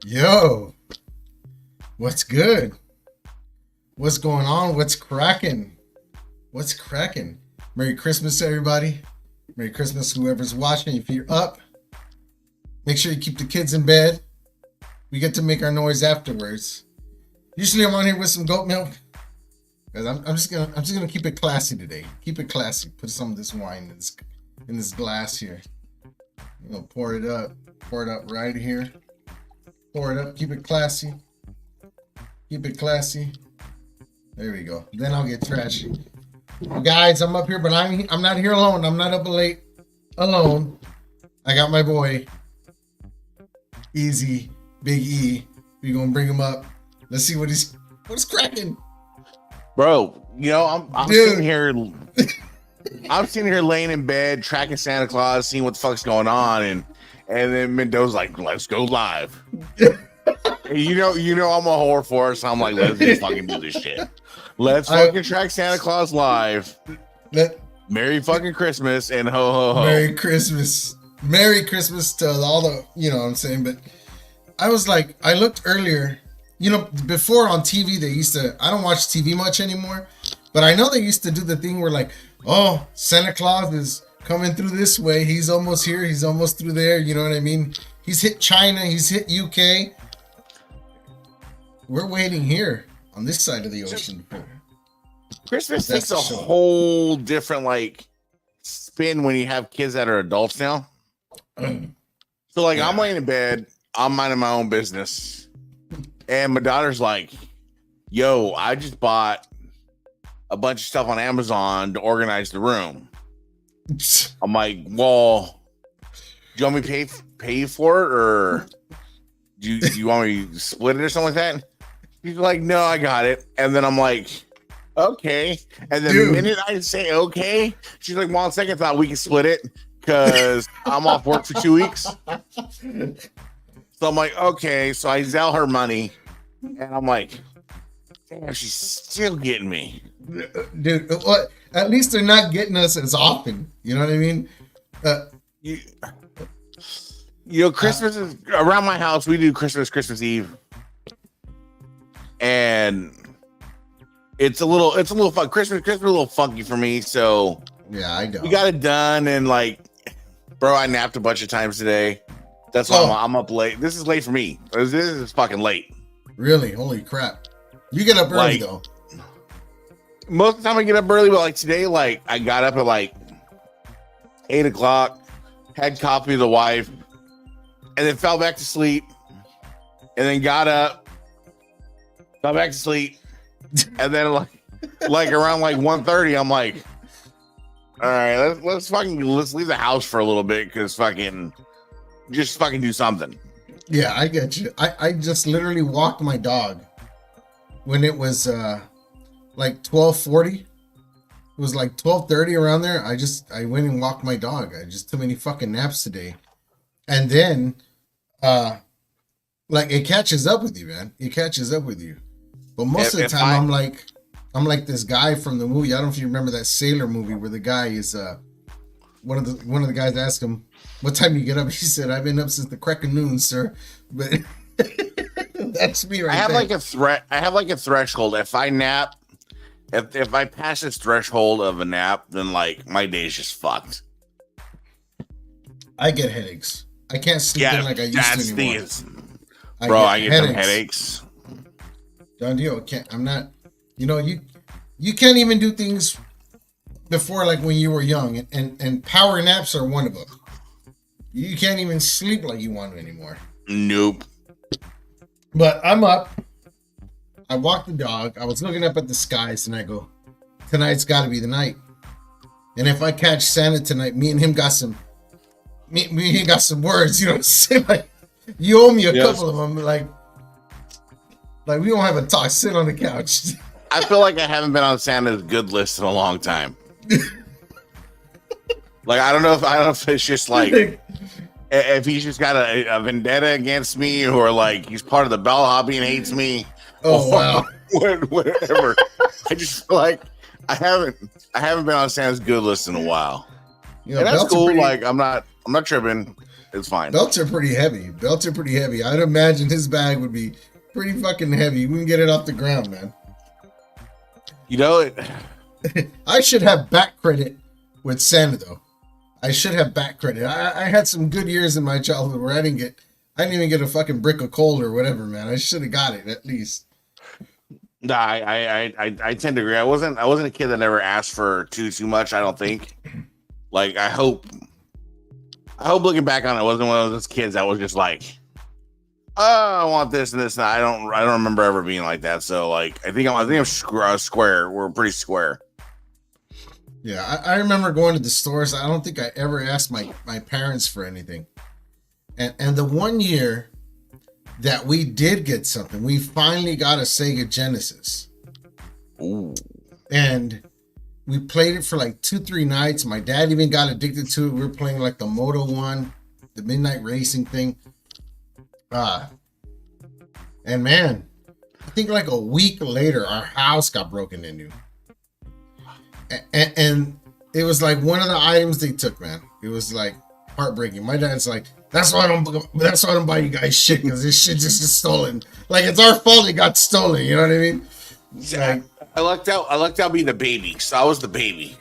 Yo, what's good? What's going on? What's cracking? What's cracking? Merry Christmas, everybody. Merry Christmas, whoever's watching. If you're up, make sure you keep the kids in bed. We get to make our noise afterwards. Usually I'm on here with some goat milk. Because I'm just gonna keep it classy today. Keep it classy. Put some of this wine in this glass here. You know, pour it up. Pour it up right here. Pour it up. Keep it classy. Keep it classy. There we go. Then I'll get trashy. Guys, I'm up here, but I'm not here alone. I'm not up late alone. I got my boy, Easy, Big E. We're gonna bring him up. Let's see what's cracking. Bro, you know, I'm sitting here. I'm sitting here laying in bed, tracking Santa Claus, seeing what the fuck's going on, and then Mendoza's like, "Let's go live." you know, I'm a whore for it, so I'm like, "Let's just fucking do this shit. Let's fucking track Santa Claus live." Merry fucking Christmas and ho ho ho. Merry Christmas to all the, you know what I'm saying. But I was like, I looked earlier. You know, before on TV, they used to, I don't watch TV much anymore, but I know they used to do the thing where like, oh, Santa Claus is coming through this way. He's almost here. He's almost through there. You know what I mean? He's hit China. He's hit UK. We're waiting here on this side of the ocean. Christmas takes a whole different like spin when you have kids that are adults now. So like, I'm laying in bed. I'm minding my own business. And my daughter's like, yo, I just bought a bunch of stuff on Amazon to organize the room. I'm like, well, do you want me to pay for it, or do you want me to split it or something like that? She's like, no, I got it. And then I'm like, okay. And then the minute I say okay, she's like, well, on second thought, we can split it because I'm off work for 2 weeks. So I'm like, okay. So I Zelle her money, and I'm like, damn, she's still getting me. Dude, what? At least they're not getting us as often. You know what I mean? You know, Christmas is around my house. We do Christmas Eve, and it's a little fun. Christmas a little funky for me. So yeah, I know. We got it done, and like, bro, I napped a bunch of times today. That's why I'm up late. This is late for me. This is fucking late. Really? Holy crap! You get up early though. Most of the time I get up early, but like today, like I got up at like 8 o'clock, had coffee with the wife, and then fell back to sleep, and then got up, fell back to sleep, and then like around like 1:30, I'm like, all right, let's leave the house for a little bit because just fucking do something. Yeah, I get you. I just literally walked my dog when it was like 12:40. It was like 12:30 around there. I went and walked my dog. I just took many fucking naps today. And then like it catches up with you, man. It catches up with you. But most of the time I'm like this guy from the movie. I don't know if you remember that sailor movie where the guy is one of the guys asked him, what time do you get up? He said, I've been up since the crack of noon, sir. But that's me right I have there. I have like a threshold. If I nap, if I pass this threshold of a nap, then like my day's just fucked. I get headaches. I can't sleep in like I used to anymore. Bro, I get some headaches. Done deal. I'm not, you know, you can't even do things before like when you were young, and power naps are one of them. You can't even sleep like you want to anymore. Nope. But I'm up. I walked the dog. I was looking up at the skies, and I go, tonight's got to be the night. And if I catch Santa tonight, me and him got some words. You know what I'm saying? Like, You owe me a Yes. couple of them. Like we don't have a talk. Sit on the couch. I feel like I haven't been on Santa's good list in a long time. Like I don't know if it's just like if he's just got a vendetta against me, or like he's part of the bellhop and hates me. Oh wow. Whatever. I just feel like I haven't been on Santa's good list in a while. You know, And that's belts are cool. pretty- Like I'm not tripping. It's fine. belts are pretty heavy. Belts are pretty heavy. I'd imagine his bag would be pretty fucking heavy. We can get it off the ground, man. You know it. I should have back credit with Santa though. I should have back credit. I had some good years in my childhood where I didn't even get a fucking brick of coal or whatever, man. I should have got it at least. Nah, I tend to agree. I wasn't a kid that never asked for too much. I don't think. Like I hope looking back on it, I wasn't one of those kids that was just like, oh, I want this and this. And I don't remember ever being like that. So like, I think I'm square. We're pretty square. Yeah, I remember going to the stores. I don't think I ever asked my parents for anything. And the one year that we did get something, we finally got a Sega Genesis. Ooh. And we played it for like 2-3 nights. My dad even got addicted to it. We were playing like the Moto one, the Midnight Racing thing. And man, I think like a week later, our house got broken into. And it was like one of the items they took, man. It was like heartbreaking. My dad's like, that's why I don't buy you guys shit, because this shit just is stolen. Like it's our fault it got stolen. You know what I mean? Like, I lucked out being the baby. So I was the baby.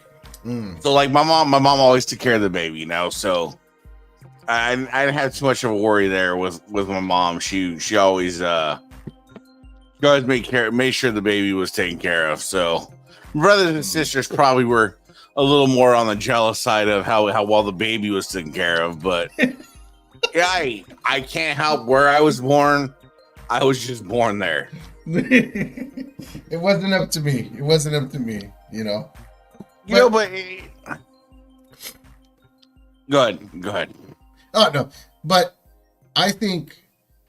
So like my mom always took care of the baby, you know. So I didn't have too much of a worry there with my mom. She always made sure the baby was taken care of. So brothers and sisters probably were a little more on the jealous side of how well the baby was taken care of. But yeah, I can't help where I was born. I was just born there. It wasn't up to me. It wasn't up to me, you know. You know, but go ahead. Oh no, but I think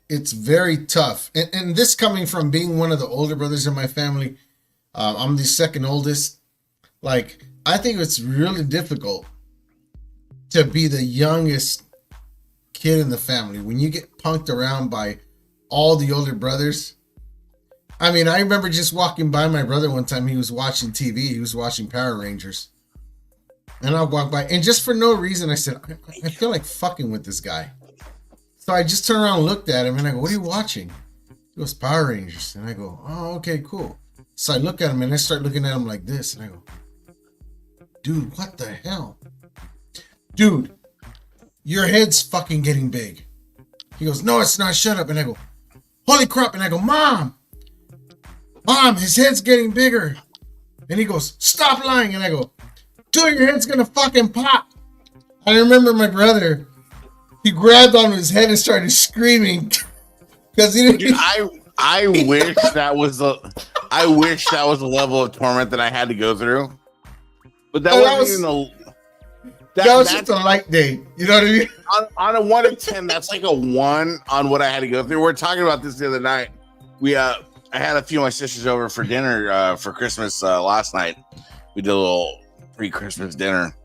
it's very tough, and this coming from being one of the older brothers in my family. I'm the second oldest. Like, I think it's really difficult to be the youngest kid in the family when you get punked around by all the older brothers. I mean, I remember just walking by my brother one time. He was watching TV. He was watching Power Rangers. And I walked by, and just for no reason, I said, I feel like fucking with this guy. So I just turned around and looked at him, and I go, what are you watching? He goes, Power Rangers. And I go, oh, okay, cool. So I look at him, and I start looking at him like this, and I go, dude, what the hell? Dude, your head's fucking getting big. He goes, no, it's not, shut up. And I go, holy crap. And I go, Mom, his head's getting bigger. And he goes, stop lying. And I go, dude, your head's gonna fucking pop. I remember my brother, he grabbed on his head and started screaming because he didn't. Dude, I wish that was the level of torment that I had to go through. But that wasn't even that was just a light day. You know what I mean? On a 1 to 10, that's like a 1 on what I had to go through. We were talking about this the other night. I had a few of my sisters over for dinner for Christmas last night. We did a little pre-Christmas dinner,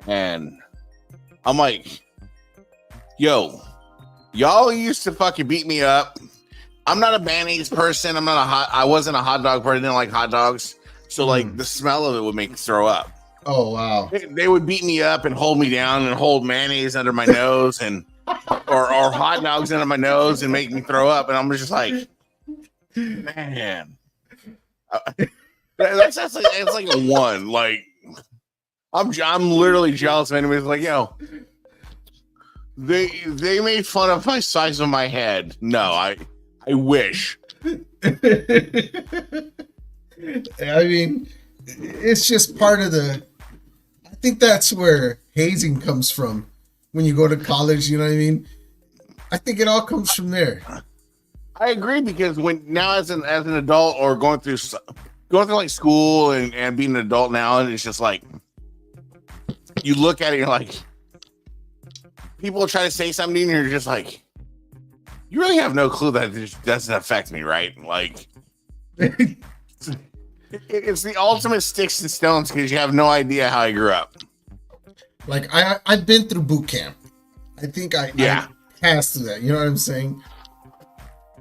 and I'm like, yo, y'all used to fucking beat me up. I'm not a mayonnaise person. I wasn't a hot dog person. I didn't like hot dogs. So like the smell of it would make me throw up. Oh wow. They would beat me up and hold me down and hold mayonnaise under my nose and or hot dogs under my nose and make me throw up. And I'm just like, man, it's like a 1. Like I'm literally jealous of anybody's like, yo, they made fun of my size of my head. No, I wish. I mean, it's just part of I think that's where hazing comes from when you go to college. You know what I mean? I think it all comes from there. I agree, because when now as an adult or going through like school and being an adult now, and it's just like you look at it, you're like, people try to say something, and you're just like, You really have no clue that this doesn't affect me, right? Like, it's the ultimate sticks and stones because you have no idea how I grew up. Like I've been through boot camp. I think I passed through that. You know what I'm saying?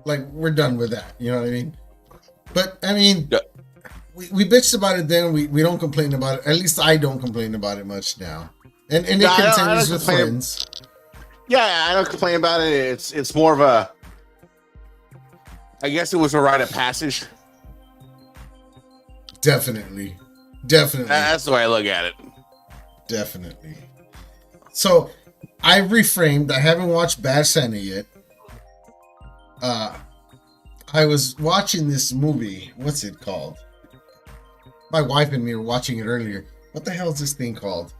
Like we're done with that. You know what I mean? But I mean, we bitched about it then. We don't complain about it. At least I don't complain about it much now. And it continues with friends. Yeah, I don't complain about it. It's more of a. I guess it was a rite of passage. Definitely. That's the way I look at it. Definitely. So I reframed. I haven't watched Bad Santa yet. I was watching this movie. What's it called? My wife and me were watching it earlier. What the hell is this thing called?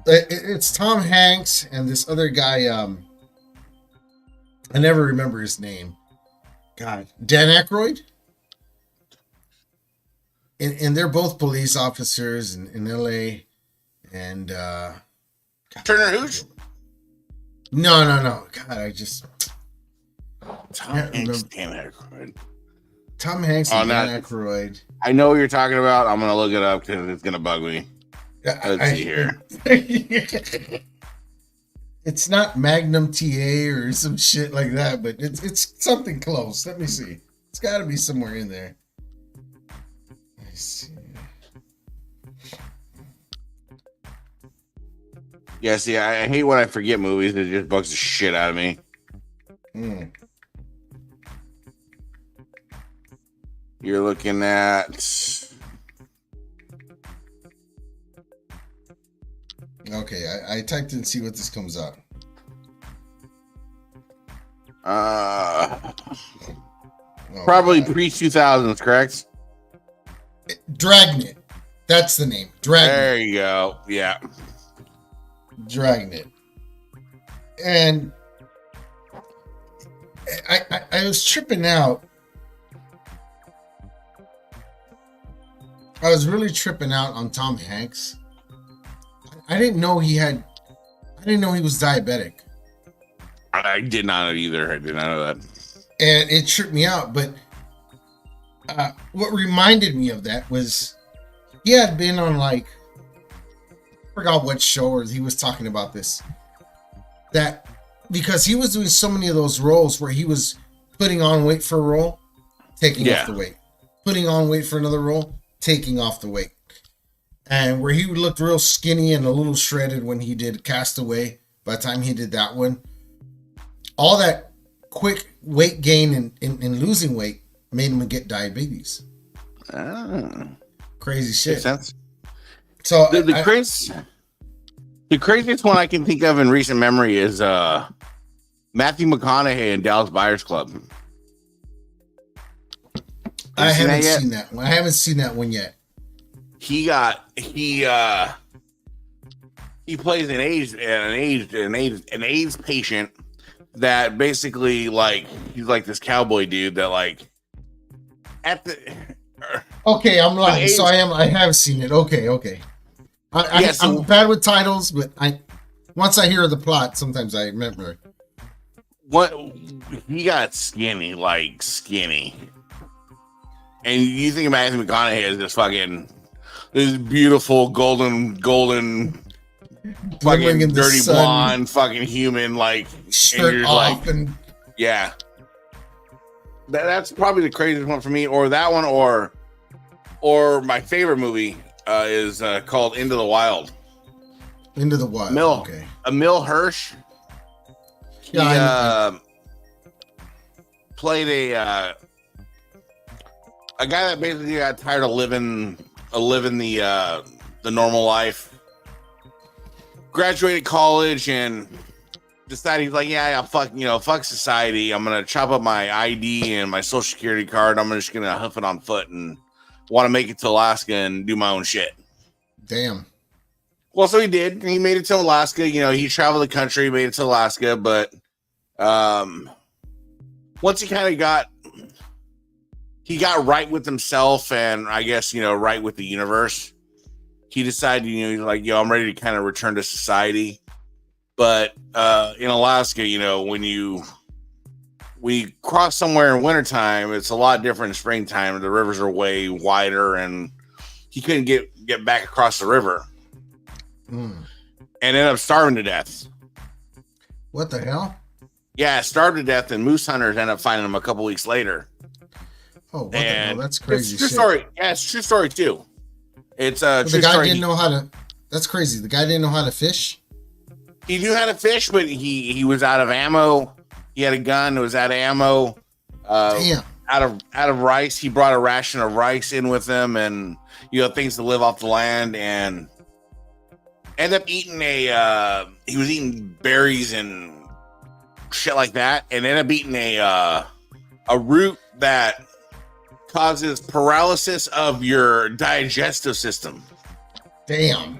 It's Tom Hanks and this other guy. I never remember his name. God, Dan Aykroyd. And they're both police officers in LA. And Turner Hooch? No. God, I just Tom Hanks, Dan Aykroyd. Tom Hanks and Dan Aykroyd. I know what you're talking about. I'm gonna look it up because it's gonna bug me. Let's see here. It's not Magnum TA or some shit like that, but it's something close. Let me see. It's got to be somewhere in there. Let me see. Yeah, see, I hate when I forget movies. It just bugs the shit out of me. You're looking at... Okay, I typed in see what this comes up. Probably pre-2000s, correct? Dragnet. That's the name. Dragnet. There you go. Yeah. Dragnet. And I was tripping out. I was really tripping out on Tom Hanks. I didn't know he was diabetic. I did not know either. I did not know that. And it tripped me out. But what reminded me of that was he had been on I forgot what show or he was talking about this. That because he was doing so many of those roles where he was putting on weight for a role, taking off the weight. Putting on weight for another role, taking off the weight. And where he looked real skinny and a little shredded when he did Castaway, by the time he did that one, all that quick weight gain and losing weight made him get diabetes. Crazy shit. Makes sense. So the craziest one I can think of in recent memory is Matthew McConaughey in Dallas Buyers Club. I haven't seen that one. I haven't seen that one yet. He plays an AIDS patient that basically he's like this cowboy dude that okay, I'm lying. So I have seen it. Okay. I'm bad with titles, but once I hear the plot, sometimes I remember. What he got skinny, and you think of Matthew McConaughey as this beautiful golden fucking dirty blonde fucking human shirt off and yeah. That's probably the craziest one for me, or that one, or my favorite movie is called Into the Wild. Into the Wild. Emil Hirsch. He played a guy that basically got tired of living the normal life. Graduated college and decided he's fuck society. I'm gonna chop up my ID and my social security card. I'm just gonna hoof it on foot and want to make it to Alaska and do my own shit. Damn. Well, so he did. He made it to Alaska. He traveled the country, made it to Alaska, but once he kind of got right with himself and I guess, right with the universe, he decided, he's like, I'm ready to kind of return to society. But in Alaska, when you we cross somewhere in wintertime, it's a lot different in springtime. The rivers are way wider, and he couldn't get back across the river, and ended up starving to death. What the hell? Yeah, starved to death, and moose hunters end up finding him a couple weeks later. Oh, what the hell? That's crazy. It's true story. Yeah, it's a true story too. It's a true the guy story. Didn't know how to. That's crazy. The guy didn't know how to fish. He knew how to fish, but he was out of ammo. He had a gun that was out of ammo. Damn. Out of rice. He brought a ration of rice in with him, and things to live off the land, and ended up eating he was eating berries and shit like that, and ended up eating a root that causes paralysis of your digestive system. Damn.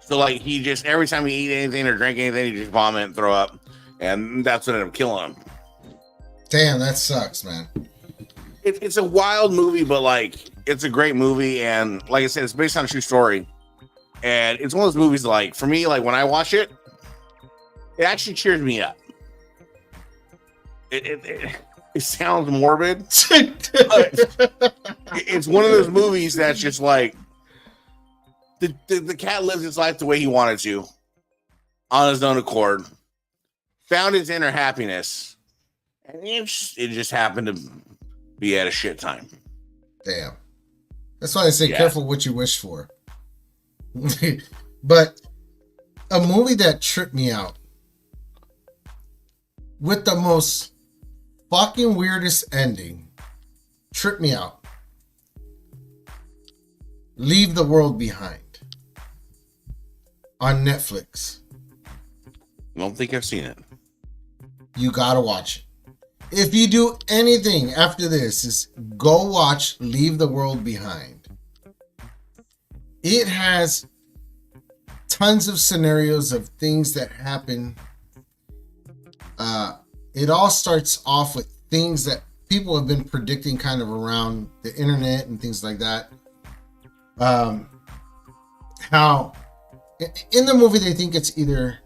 So like he just every time he eat anything or drink anything, he just vomit and throw up, and that's what ended up killing him. Damn, that sucks, man. It's a wild movie, but like it's a great movie, and like I said, it's based on a true story, and it's one of those movies like for me, like when I watch it, it actually cheers me up. It sounds morbid, but it's one of those movies that's just like the cat lives his life the way he wanted to, on his own accord, found his inner happiness, and it just happened to be at a shit time. Damn. That's why I say careful what you wish for. But a movie that tripped me out with the most fucking weirdest ending, tripped me out. Leave the World Behind on Netflix. I don't think I've seen it. You gotta watch it. If you do anything after this, is go watch Leave the World Behind. It has tons of scenarios of things that happen. It all starts off with things that people have been predicting kind of around the internet and things like that. How in the movie they think it's either,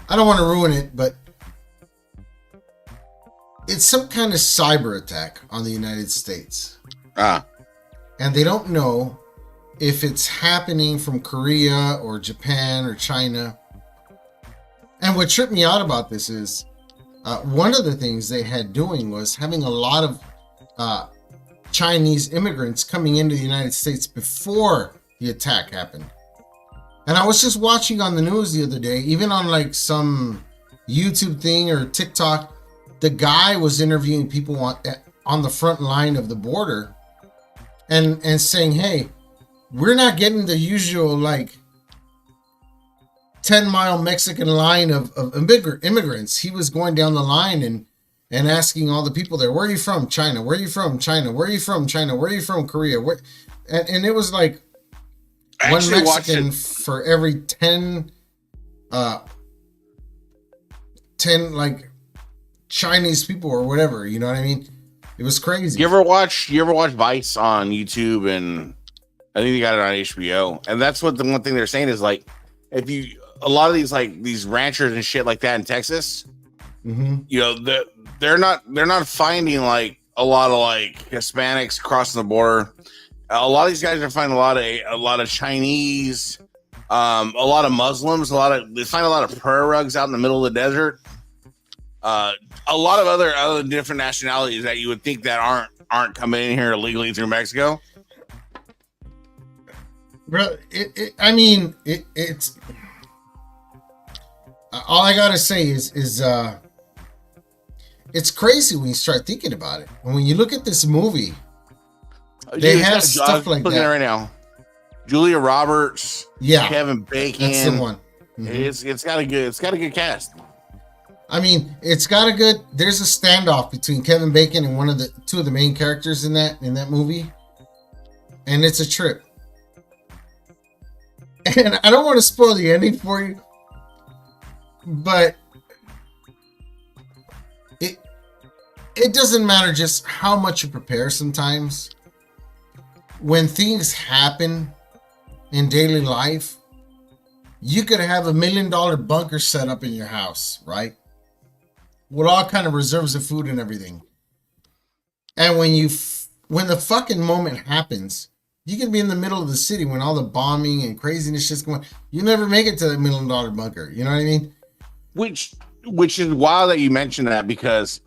I don't want to ruin it, but it's some kind of cyber attack on the United States. And they don't know if it's happening from Korea or Japan or China. And what tripped me out about this is one of the things they had doing was having a lot of Chinese immigrants coming into the United States before the attack happened. And I was just watching on the news the other day, even on like some YouTube thing or TikTok, the guy was interviewing people on the front line of the border and saying, hey, we're not getting the usual like 10-mile Mexican line of immigrants. He was going down the line and asking all the people there, where are you from? China. Where are you from? China. Where are you from? China. Where are you from? Korea. And it was like one Mexican for every 10 like Chinese people or whatever, you know what I mean? It was crazy. You ever watch Vice on YouTube? And I think they got it on HBO. And that's what the one thing they're saying is like, if you, a lot of these like these ranchers and shit like that in Texas, they're not finding like a lot of like Hispanics crossing the border. A lot of these guys are finding a lot of Chinese, a lot of Muslims, they find a lot of prayer rugs out in the middle of the desert. A lot of other different nationalities that you would think that aren't coming in here illegally through Mexico. Bro, it's all I gotta say is it's crazy when you start thinking about it. And when you look at this movie, they have stuff like that right now. Julia Roberts, Kevin Bacon. That's the one. Mm-hmm. It's got a good cast. I mean, there's a standoff between Kevin Bacon and two of the main characters in that movie. And it's a trip. And I don't want to spoil the ending for you, but it doesn't matter just how much you prepare sometimes. When things happen in daily life, you could have $1 million bunker set up in your house, right? with all kind of reserves of food and everything. And when the fucking moment happens, you can be in the middle of the city when all the bombing and craziness shit's going. You never make it to the $1 million bunker. You know what I mean? Which is wild that you mentioned that, because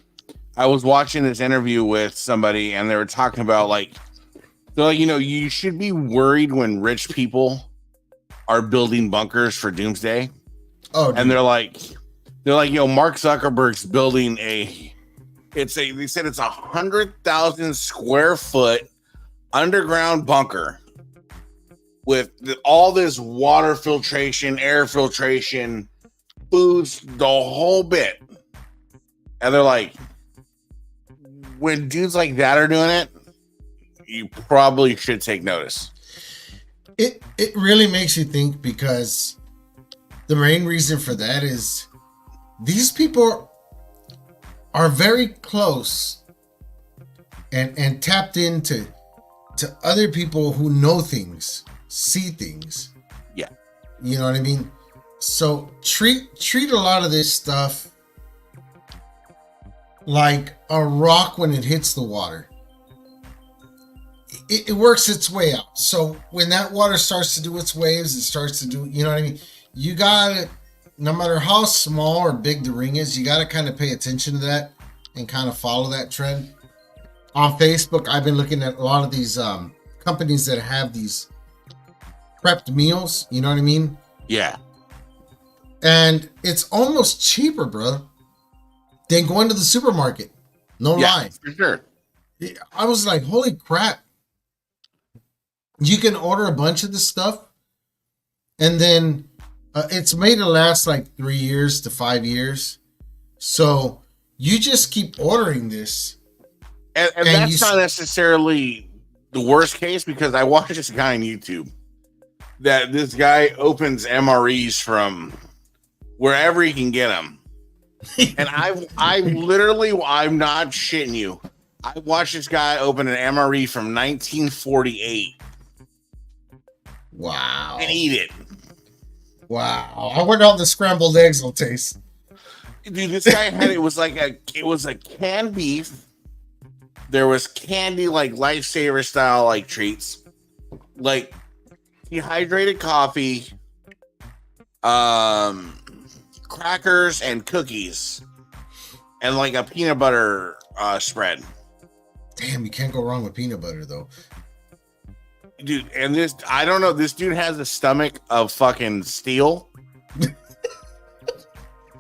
I was watching this interview with somebody and they were talking about like, they're like, you should be worried when rich people are building bunkers for doomsday. Oh, dude. And they're like, Mark Zuckerberg's building they said it's 100,000 square foot underground bunker with all this water filtration, air filtration, foods, the whole bit. And they're like, when dudes like that are doing it, you probably should take notice. It really makes you think, because the main reason for that is these people are very close and tapped into other people who know things, see things. Yeah. You know what I mean? So treat a lot of this stuff like a rock when it hits the water. It works its way out. So when that water starts to do its waves, it starts to do, you know what I mean? You gotta, no matter how small or big the ring is, you gotta kind of pay attention to that and kind of follow that trend. On Facebook, I've been looking at a lot of these companies that have these prepped meals, you know what I mean? Yeah. And it's almost cheaper, bro, than going to the supermarket. No lie. For sure. I was like, holy crap. You can order a bunch of this stuff, and then it's made to last like 3 years to 5 years. So you just keep ordering this. And that's not necessarily the worst case, because I watched this guy on YouTube that this guy opens MREs from wherever he can get them. And I literally, I'm not shitting you, I watched this guy open an MRE from 1948. Wow. And eat it. Wow. I wonder how the scrambled eggs will taste. Dude, this guy had, it was a canned beef. There was candy, like Lifesaver style, like treats, like dehydrated coffee, crackers and cookies, and like a peanut butter spread. Damn, you can't go wrong with peanut butter though. Dude, and this, I don't know, this dude has a stomach of fucking steel.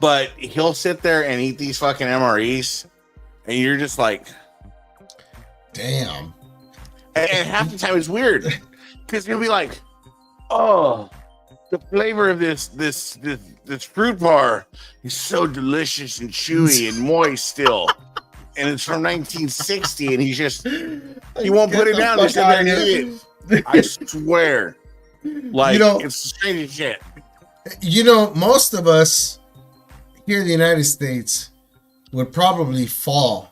But he'll sit there and eat these fucking MREs, and you're just like, damn. And half the time it's weird, because he'll be like, oh, the flavor of this fruit bar is so delicious and chewy and moist still. And it's from 1960, and he won't put it down. Just sit there and eat it. I swear. Like, it's the strangest shit. Most of us here in the United States would probably fall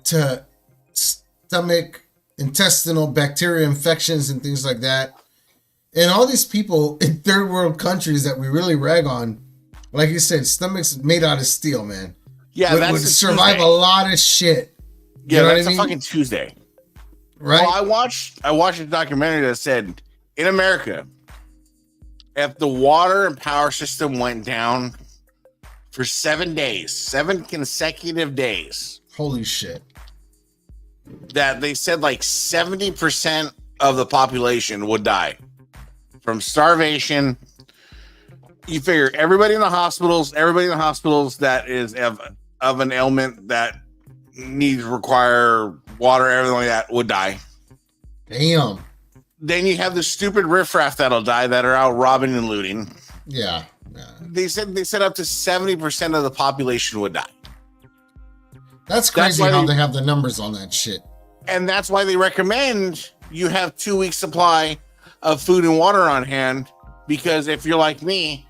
to stomach, intestinal bacteria infections and things like that. And all these people in third world countries that we really rag on, like you said, stomachs made out of steel, man. Yeah, would survive a lot of shit. Yeah, that's a fucking Tuesday. Right? Well, I watched a documentary that said, in America, if the water and power system went down for 7 days, 7 consecutive days. Holy shit. That they said like 70% of the population would die from starvation. You figure everybody in the hospitals that is of an ailment that require water, everything like that, would die. Damn. Then you have the stupid riffraff that'll die that are out robbing and looting. Yeah. They said up to 70% of the population would die. That's crazy how they have the numbers on that shit. And that's why they recommend you have 2 weeks supply of food and water on hand, because if you're like me,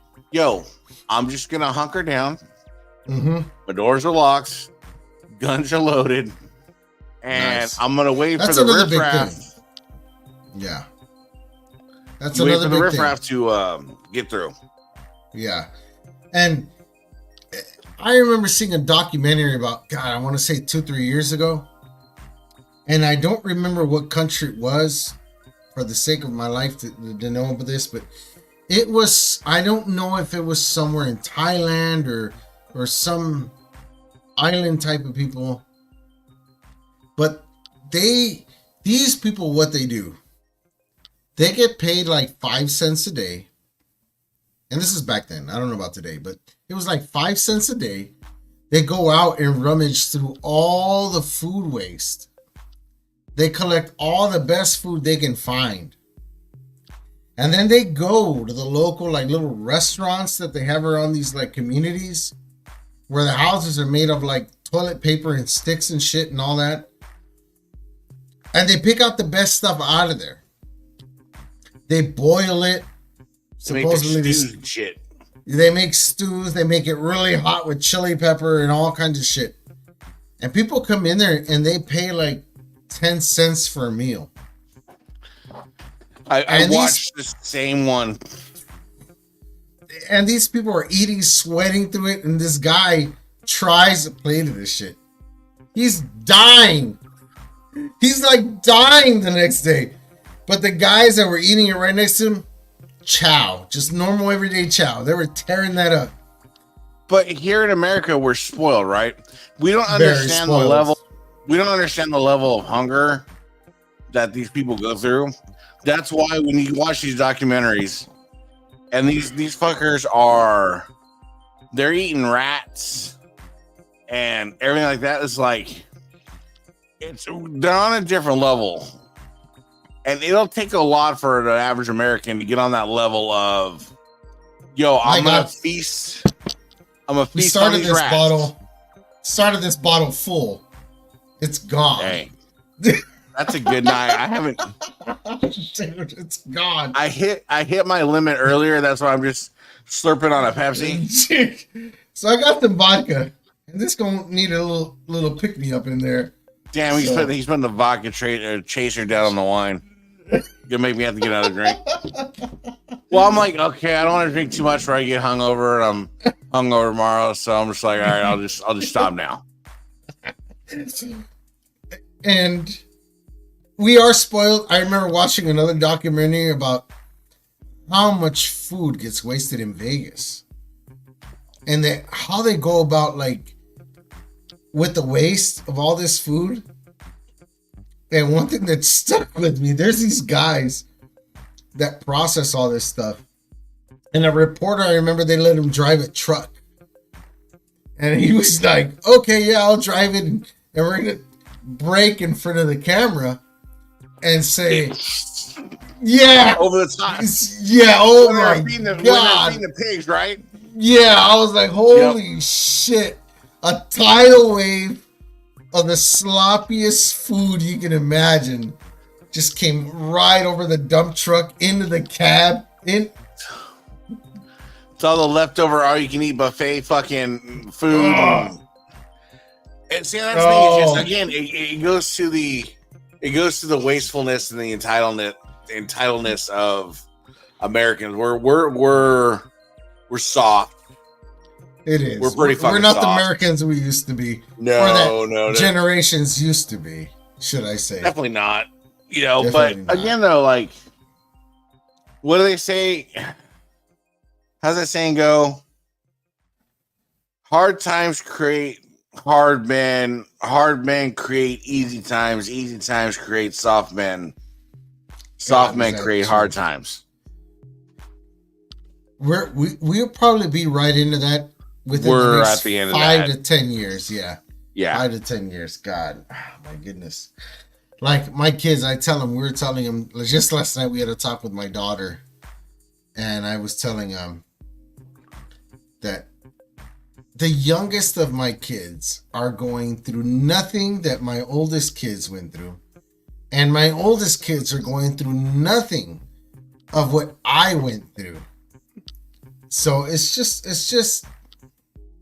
I'm just gonna hunker down. Mm-hmm. My doors are locked, guns are loaded, and nice. I'm gonna wait for the riffraff. Yeah, that's another big riffraff to get through. Yeah, and I remember seeing a documentary about, God, I want to say 2-3 years ago. And I don't remember what country it was for the sake of my life to know about this, but it was, I don't know if it was somewhere in Thailand or some island type of people. But these people, what they do, they get paid like 5 cents a day. And this is back then. I don't know about today, but it was like 5 cents a day. They go out and rummage through all the food waste. They collect all the best food they can find. And then they go to the local like little restaurants that they have around these like communities where the houses are made of like toilet paper and sticks and shit and all that. And they pick out the best stuff out of there. They boil it. Supposedly shit. They make stews. They make it really hot with chili pepper and all kinds of shit. And people come in there and they pay like 10 cents for a meal. I watched the same one. And these people are eating, sweating through it. And this guy tries a plate of this shit. He's dying. He's like dying the next day. But the guys that were eating it right next to him, chow, just normal everyday chow. They were tearing that up. But here in America, we're spoiled, right? We don't understand the level. We don't understand the level of hunger that these people go through. That's why when you watch these documentaries, and these fuckers they're eating rats and everything like that. It's like they're on a different level. And it'll take a lot for the average American to get on that level of, yo, I'm gonna feast. I'm gonna feast on these rats. Started this bottle full. It's gone. Hey, that's a good night. I haven't. Dude, it's gone. I hit my limit earlier. That's why I'm just slurping on a Pepsi. So I got the vodka, and this gonna need a little pick me up in there. Damn, he's putting the vodka chaser down on the wine. Gonna make me have to get another drink. Well, I'm like, okay, I don't want to drink too much before I get hungover, and I'm hungover tomorrow, so I'm just like, all right, I'll just stop now. And we are spoiled. I remember watching another documentary about how much food gets wasted in Vegas, and how they go about like with the waste of all this food. And one thing that stuck with me, there's these guys that process all this stuff. And a reporter, I remember they let him drive a truck. And he was like, okay, yeah, I'll drive it. And we're going to break in front of the camera and say, yeah. Over the top. Yeah, oh my God. The pigs, right? Yeah, I was like, holy shit. A tidal wave of the sloppiest food you can imagine just came right over the dump truck into the cab. It's all the leftover all-you-can-eat buffet fucking food. And see, that's the thing. It's just, again, it goes to the wastefulness and the entitledness of Americans. We're soft. It is. We're pretty fucking We're not soft. The Americans we used to be. No. Generations used to be, should I say. Definitely not. You know, definitely but not. Again, though, like, what do they say? How's that saying go? Hard times create hard men. Hard men create easy times. Easy times create soft men. Soft men create hard times. We'll probably be right into that. We're at the end of 5 to 10 years, yeah. 5 to 10 years. God, my goodness. Like my kids, we were telling them just last night. We had a talk with my daughter, and I was telling them that the youngest of my kids are going through nothing that my oldest kids went through, and my oldest kids are going through nothing of what I went through. So it's just.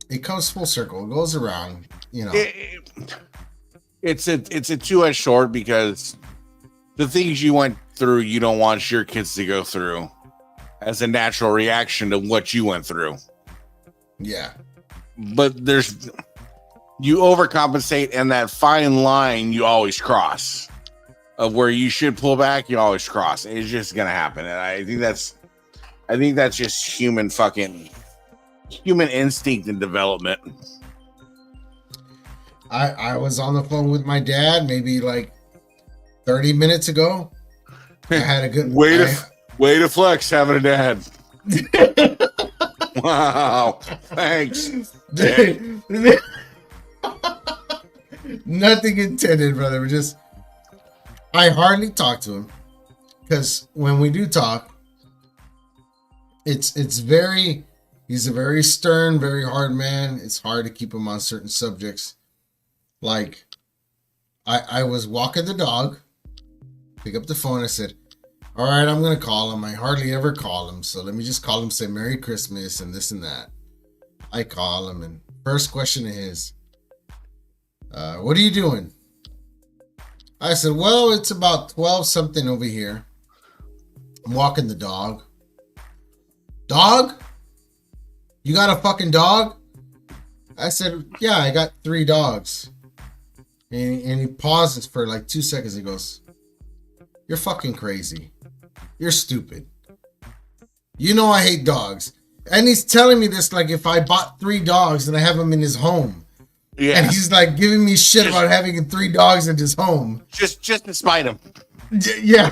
It comes full circle. It goes around, you know. It's a two-edged sword because the things you went through, you don't want your kids to go through as a natural reaction to what you went through. Yeah. but you overcompensate, and that fine line you always cross of where you should pull back, you always cross. It's just gonna happen, and I think that's just human instinct and development. I was on the phone with my dad maybe like 30 minutes ago. I had a good way to flex having a dad. Wow, thanks. Nothing intended, brother. I hardly talk to him because when we do talk, he's a very stern, very hard man. It's hard to keep him on certain subjects. Like, I was walking the dog, pick up the phone. I said, all right, I'm going to call him. I hardly ever call him. So let me just call him, say Merry Christmas and this and that. I call him, and first question is, what are you doing? I said, well, it's about 12 something over here. I'm walking the dog. Dog? You got a fucking dog? I said, yeah, I got 3 dogs. And he pauses for like 2 seconds. He goes, you're fucking crazy. You're stupid. You know I hate dogs. And he's telling me this like if I bought 3 dogs and I have them in his home. Yeah. And he's like giving me shit about having 3 dogs in his home. Just to spite him. Yeah.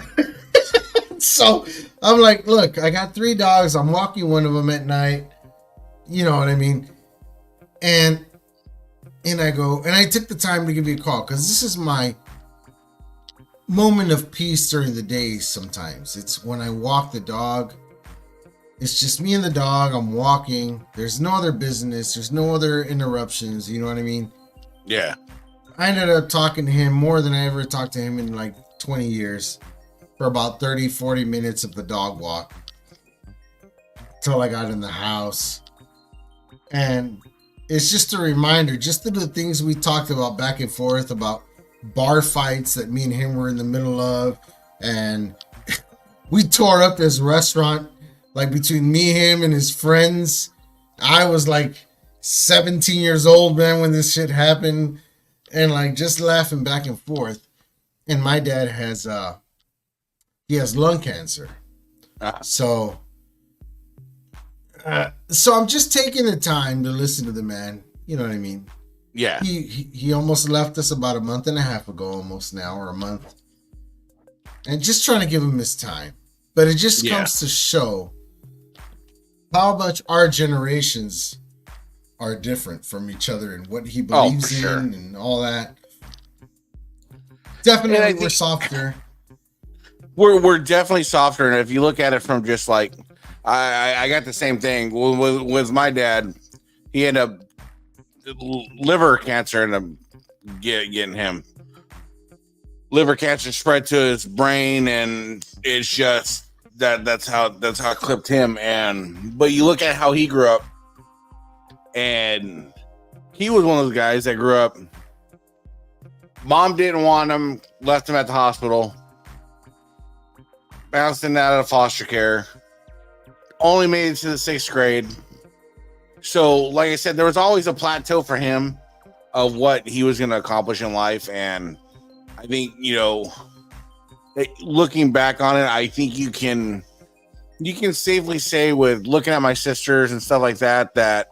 So I'm like, look, I got 3 dogs. I'm walking one of them at night. You know what I mean? And I go, and I took the time to give you a call because this is my moment of peace during the day sometimes. It's when I walk the dog. It's just me and the dog. I'm walking. There's no other business. There's no other interruptions. You know what I mean? Yeah. I ended up talking to him more than I ever talked to him in like 20 years for about 30, 40 minutes of the dog walk till I got in the house. And it's just a reminder, just the things we talked about back and forth about bar fights that me and him were in the middle of. And we tore up this restaurant, like between me, him, and his friends. I was like 17 years old, man, when this shit happened. And like just laughing back and forth. And my dad has he has lung cancer. So I'm just taking the time to listen to the man. You know what I mean? Yeah. He almost left us about a month and a half ago, almost now, or a month. And just trying to give him his time. But it just comes to show how much our generations are different from each other and what he believes in and all that. Definitely we're softer. We're definitely softer. And if you look at it from just like, I got the same thing with my dad. He ended up liver cancer and getting him. Liver cancer spread to his brain, and it's just that's how it clipped him. But you look at how he grew up, and he was one of those guys that grew up. Mom didn't want him, left him at the hospital, bounced in out of foster care. Only made it to the 6th grade. So, like I said, there was always a plateau for him of what he was going to accomplish in life. And I think, looking back on it, I think you can safely say with looking at my sisters and stuff like that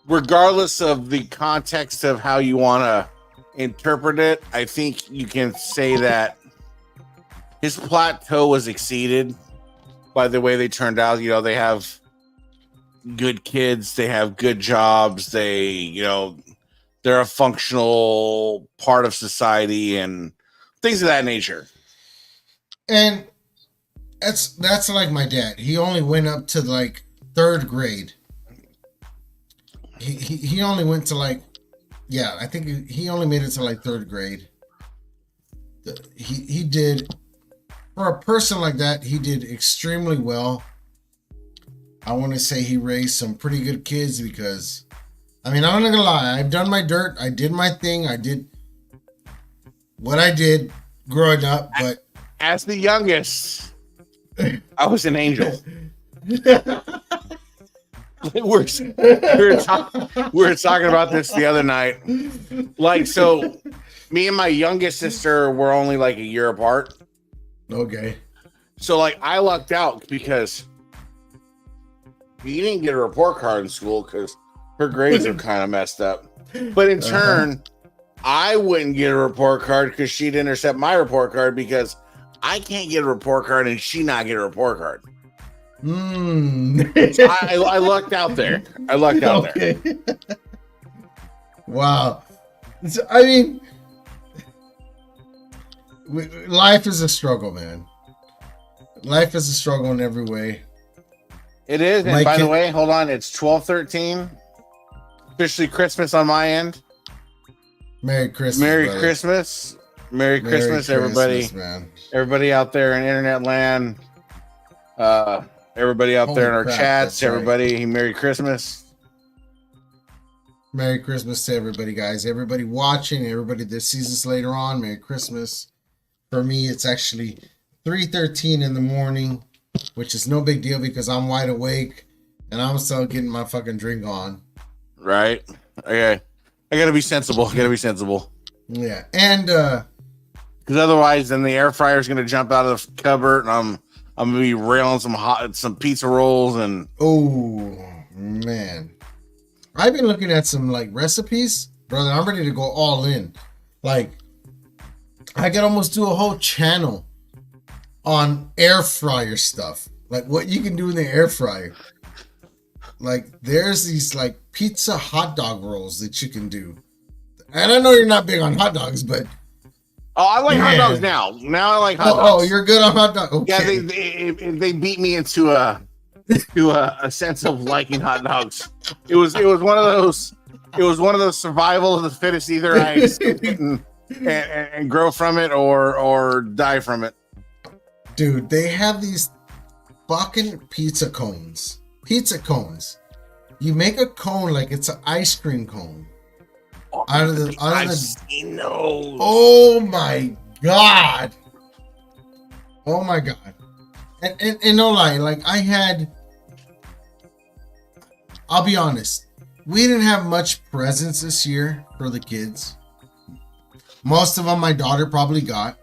regardless of the context of how you want to interpret it, I think you can say that his plateau was exceeded by the way they turned out. They have good kids, they have good jobs, they're a functional part of society and things of that nature. And that's like my dad. He only went up to like 3rd grade. He only went to like, I think he only made it to like 3rd grade. He did, for a person like that, he did extremely well. I want to say he raised some pretty good kids because, I'm not gonna lie, I've done my dirt. I did my thing. I did what I did growing up, but as the youngest, I was an angel. we were talking about this the other night. Like, so me and my youngest sister were only like a year apart. Okay. So like I lucked out because you didn't get a report card in school because her grades are kind of messed up. But in turn, I wouldn't get a report card because she'd intercept my report card because I can't get a report card and she not get a report card. I lucked out there. I lucked out there. Wow. I mean, life is a struggle, man. Life is a struggle in every way. It is. And by the way, hold on. It's 12/13. Officially Christmas on my end. Merry Christmas. Merry brother. Christmas. Merry Christmas, everybody. Man. Everybody out there in internet land. Everybody out there in our chats. Everybody, right. Merry Christmas. Merry Christmas to everybody, guys. Everybody watching, everybody that sees us later on. Merry Christmas. For me, it's actually 3:13 in the morning, which is no big deal because I'm wide awake and I'm still getting my fucking drink on. Right. Okay. I gotta be sensible. Yeah. And because otherwise then the air fryer is gonna jump out of the cupboard and I'm gonna be railing some pizza rolls and oh man. I've been looking at some like recipes, brother. I'm ready to go all in. Like I could almost do a whole channel on air fryer stuff, like what you can do in the air fryer. Like there's these like pizza hot dog rolls that you can do, and I know you're not big on hot dogs, but I like hot dogs now. Now I like hot dogs. Oh, you're good on hot dogs. Okay. Yeah, they beat me into a sense of liking hot dogs. It was one of those survival of the fittest. Either I escape it and grow from it or die from it. Dude, they have these fucking pizza cones. You make a cone like it's an ice cream cone. I've seen those. Oh my god. And no lie, like I'll be honest, we didn't have much presents this year for the kids. Most of them my daughter probably got.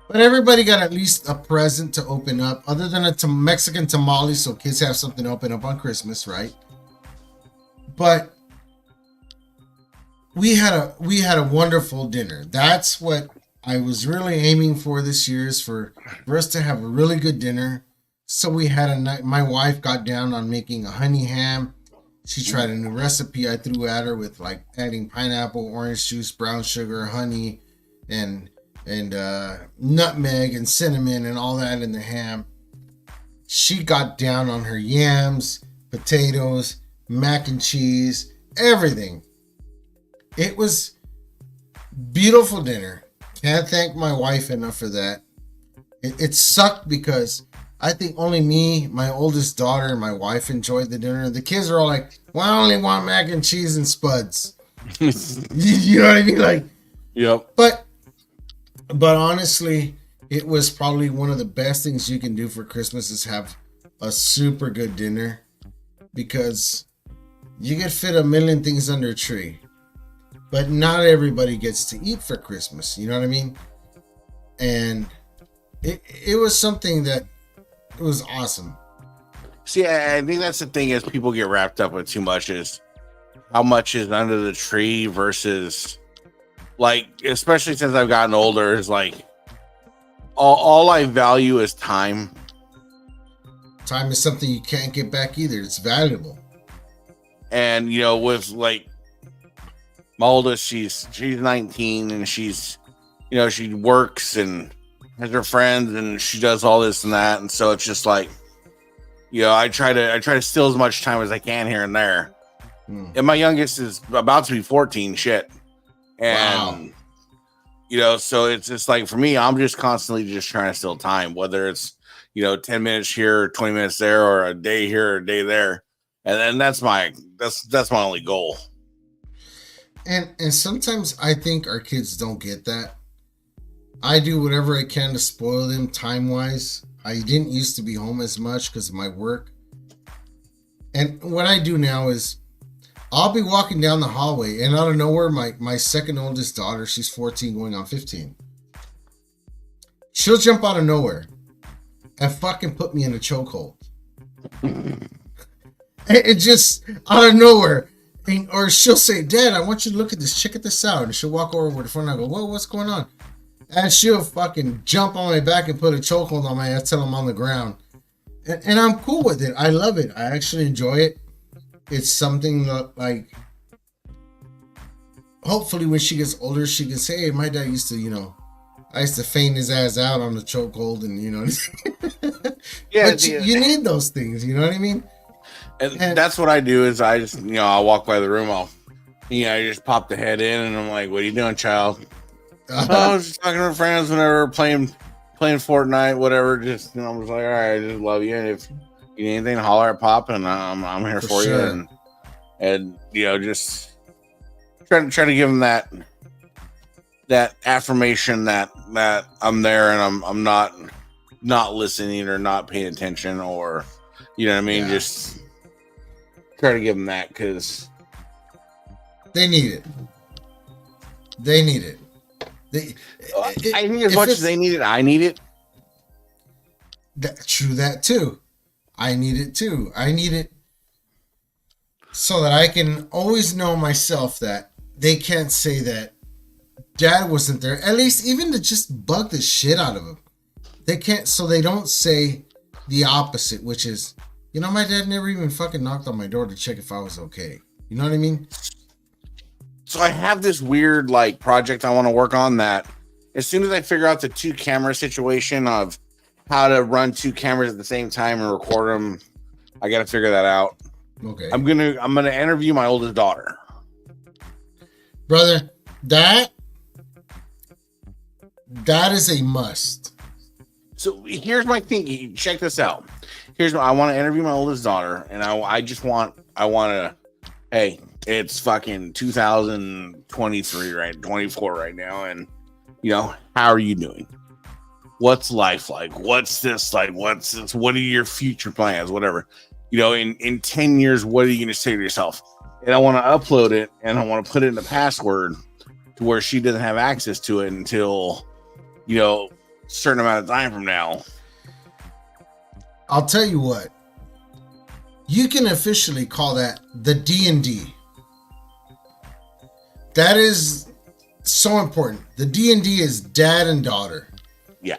But everybody got at least a present to open up, other than a Mexican tamale, so kids have something to open up on Christmas, right? But we had a wonderful dinner. That's what I was really aiming for this year, is for us to have a really good dinner. So we had a night. My wife got down on making a honey ham. She tried a new recipe I threw at her with like adding pineapple, orange juice, brown sugar, honey, and nutmeg and cinnamon and all that in the ham. She got down on her yams, potatoes, mac and cheese, everything. It was beautiful dinner. Can't thank my wife enough for that. It sucked because I think only me, my oldest daughter, and my wife enjoyed the dinner. The kids are all like, well, I only want mac and cheese and spuds. You know what I mean? Like, yep. But honestly, it was probably one of the best things you can do for Christmas is have a super good dinner, because you can fit a million things under a tree, but not everybody gets to eat for Christmas. You know what I mean? And it was something that it was awesome. See, I think that's the thing is people get wrapped up with too much is how much is under the tree versus, like, especially since I've gotten older, is like all I value is time. Time is something you can't get back either. It's valuable. And you know, with like my oldest, she's 19 and she's, you know, she works and has her friends and she does all this and that, and so it's just like, you know, I try to steal as much time as I can here and there. And my youngest is about to be 14. Shit. And wow. You know, so it's just like, for me, I'm just constantly just trying to steal time, whether it's, you know, 10 minutes here, 20 minutes there, or a day here or a day there. And then that's my only goal. And sometimes I think our kids don't get that. I do whatever I can to spoil them time-wise. I didn't used to be home as much because of my work. And what I do now is I'll be walking down the hallway, and out of nowhere, my second oldest daughter, she's 14 going on 15. She'll jump out of nowhere and fucking put me in a chokehold. It just out of nowhere. Or she'll say, Dad, I want you to look at this. Check this out. And she'll walk over to the front and I go, whoa, what's going on? And she'll fucking jump on my back and put a chokehold on my ass till I'm on the ground. And I'm cool with it. I love it. I actually enjoy it. It's something that, like, hopefully when she gets older, she can say, hey, my dad used to, I used to feign his ass out on the chokehold and, Yeah, but you need those things, you know what I mean? And that's what I do is I just, I'll walk by the room. I just pop the head in and I'm like, what are you doing, child? I was just talking to friends, whenever playing Fortnite, whatever. Just, I was like, all right, I just love you. And if you need anything, holler at Pop and I'm here for sure. you. And just try to give them that affirmation that I'm there and I'm not listening or not paying attention or, you know what I mean? Yeah. Just try to give them that because they need it. They need it. I think as much as they need it, I need it. True that too. I need it too. I need it so that I can always know myself that they can't say that Dad wasn't there. At least even to just bug the shit out of them. They can't, so they don't say the opposite, which is, my dad never even fucking knocked on my door to check if I was okay. You know what I mean? So I have this weird project I want to work on that as soon as I figure out the 2 camera situation of how to run 2 cameras at the same time and record them, I got to figure that out. Okay. I'm going to interview my oldest daughter. Brother, that is a must. So here's my thing. Check this out. I want to interview my oldest daughter, and I want to, hey, it's fucking 2023, right? 24 right now. And, how are you doing? What's life like? What's this like? What's this? What are your future plans? Whatever, in 10 years, what are you going to say to yourself? And I want to upload it and I want to put it in the password to where she doesn't have access to it until, a certain amount of time from now. I'll tell you what. You can officially call that the D&D. That is so important. The D&D is dad and daughter. Yeah.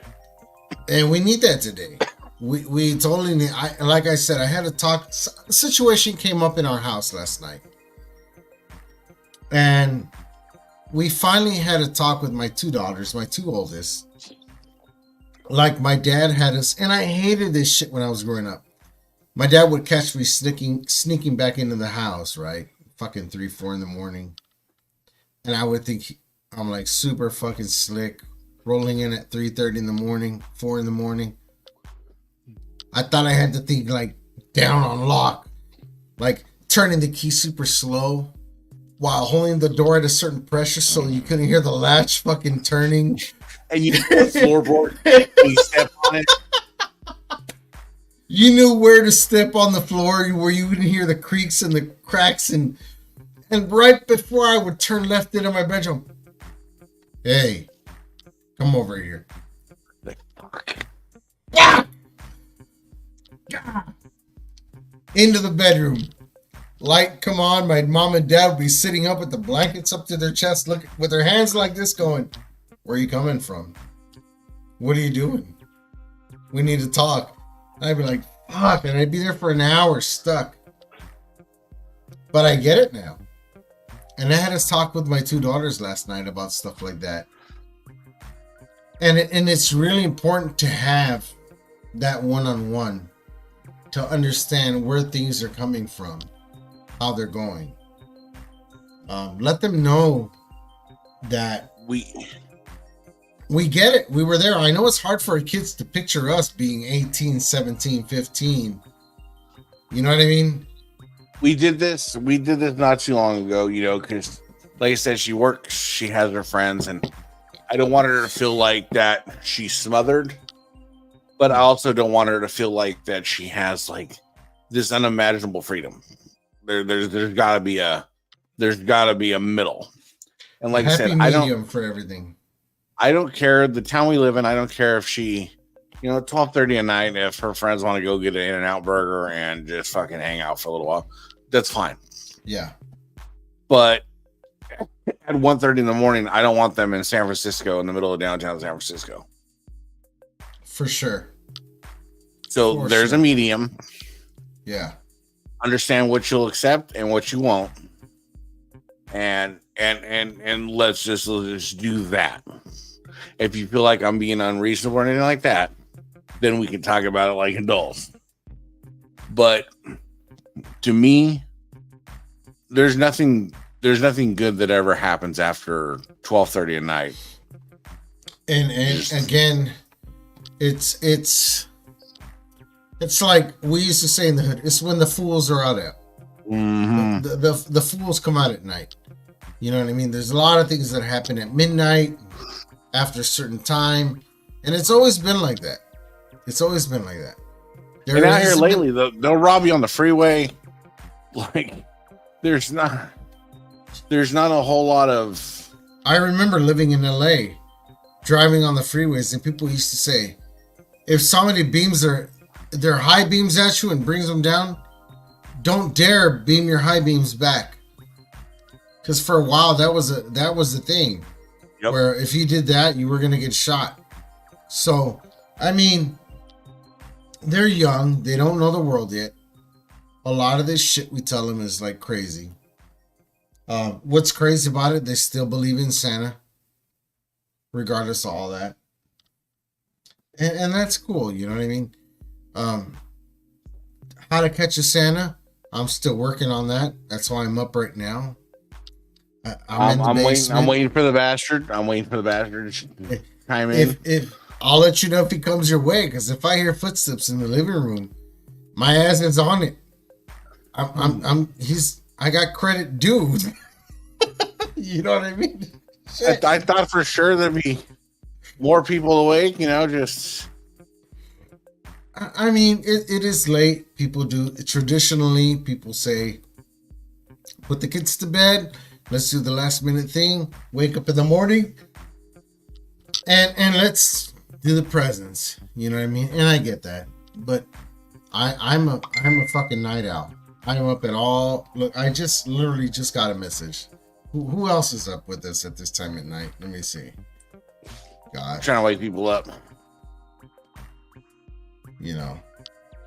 And we need that today. We totally need. Like I said, I had a talk. A situation came up in our house last night. And we finally had a talk with my 2 daughters, my 2 oldest. Like my dad had us, and I hated this shit when I was growing up. My dad would catch me sneaking back into the house, right? Fucking 3, 4 in the morning. And I would think I'm like super fucking slick, rolling in at 3:30 in the morning, 4 in the morning. I thought I had the thing down on lock, turning the key super slow while holding the door at a certain pressure so you couldn't hear the latch fucking turning. And you put floorboard and you step on it. You knew where to step on the floor where you wouldn't hear the creaks and the cracks and right before I would turn left into my bedroom, hey, come over here. Into the bedroom. Light come on. My mom and dad would be sitting up with the blankets up to their chest, look with their hands like this, going, where are you coming from? What are you doing? We need to talk. I'd be like, fuck, and I'd be there for an hour stuck. But I get it now. And I had a talk with my 2 daughters last night about stuff like that. And it's really important to have that one-on-one to understand where things are coming from, how they're going. Let them know that we get it. We were there. I know it's hard for kids to picture us being 18, 17, 15. You know what I mean? We did this not too long ago, because like I said, she works, she has her friends, and I don't want her to feel like that she's smothered, but I also don't want her to feel like that she has this unimaginable freedom. There's gotta be a middle. And like I said, medium for everything. I don't care the town we live in. I don't care if she, 12:30 at night, if her friends want to go get an In-N-Out burger and just fucking hang out for a little while, that's fine. Yeah. But at 1:30 in the morning, I don't want them in San Francisco, in the middle of downtown San Francisco. For sure. So there's a medium. Yeah. Understand what you'll accept and what you won't. And let's just do that. If you feel like I'm being unreasonable or anything like that, then we can talk about it like adults. But to me, there's nothing good that ever happens after 12:30 at night. And again, it's like we used to say in the hood, it's when the fools are out at. Mm-hmm. The fools come out at night. You know what I mean? There's a lot of things that happen at midnight after a certain time. And it's always been like that. And out here lately, they'll rob you on the freeway. Like, there's not a whole lot of... I remember living in LA, driving on the freeways, and people used to say, if somebody beams their high beams at you and brings them down, don't dare beam your high beams back. Because for a while, that was the thing. Yep. Where if you did that, you were going to get shot. So, I mean, they're young. They don't know the world yet. A lot of this shit we tell them is like crazy. What's crazy about it, they still believe in Santa. Regardless of all that. And that's cool, you know what I mean? How to catch a Santa, I'm still working on that. That's why I'm up right now. I'm waiting for the bastard. I'm waiting for the bastard to chime in. If I'll let you know if he comes your way, because if I hear footsteps in the living room, my ass is on it. I got credit due. You know what I mean? I thought for sure there'd be more people awake, just. I mean, it is late. People do traditionally. People say, put the kids to bed. Let's do the last minute thing. Wake up in the morning, and let's do the presents. You know what I mean? And I get that, but I'm a fucking night owl. I'm up at all. Look, I just literally just got a message. Who else is up with us at this time at night? Let me see. God, I'm trying to wake people up.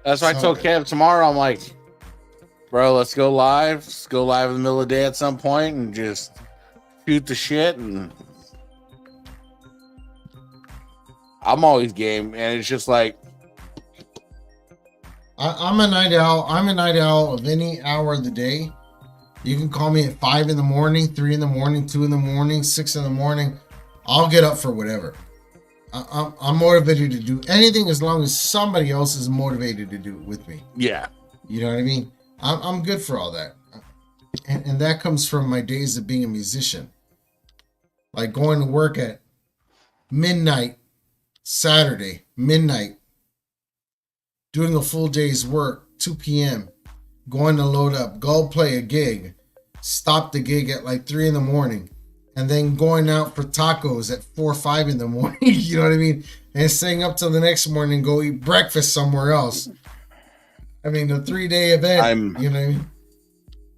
That's why I told Kev tomorrow. I'm like, bro, let's go live. Let's go live in the middle of the day at some point and just shoot the shit. And I'm always game, and it's just like I'm a night owl. I'm a night owl of any hour of the day. You can call me at 5 in the morning, 3 in the morning, 2 in the morning, 6 in the morning. I'll get up for whatever. I'm motivated to do anything as long as somebody else is motivated to do it with me. Yeah. You know what I mean? I'm good for all that. And that comes from my days of being a musician. Like going to work at midnight, Saturday, midnight, doing a full day's work, 2 p.m., going to load up, go play a gig, stop the gig at like 3 in the morning, and then going out for tacos at 4 or 5 in the morning, you know what I mean? And staying up till the next morning and go eat breakfast somewhere else. I mean, a 3-day event, you know what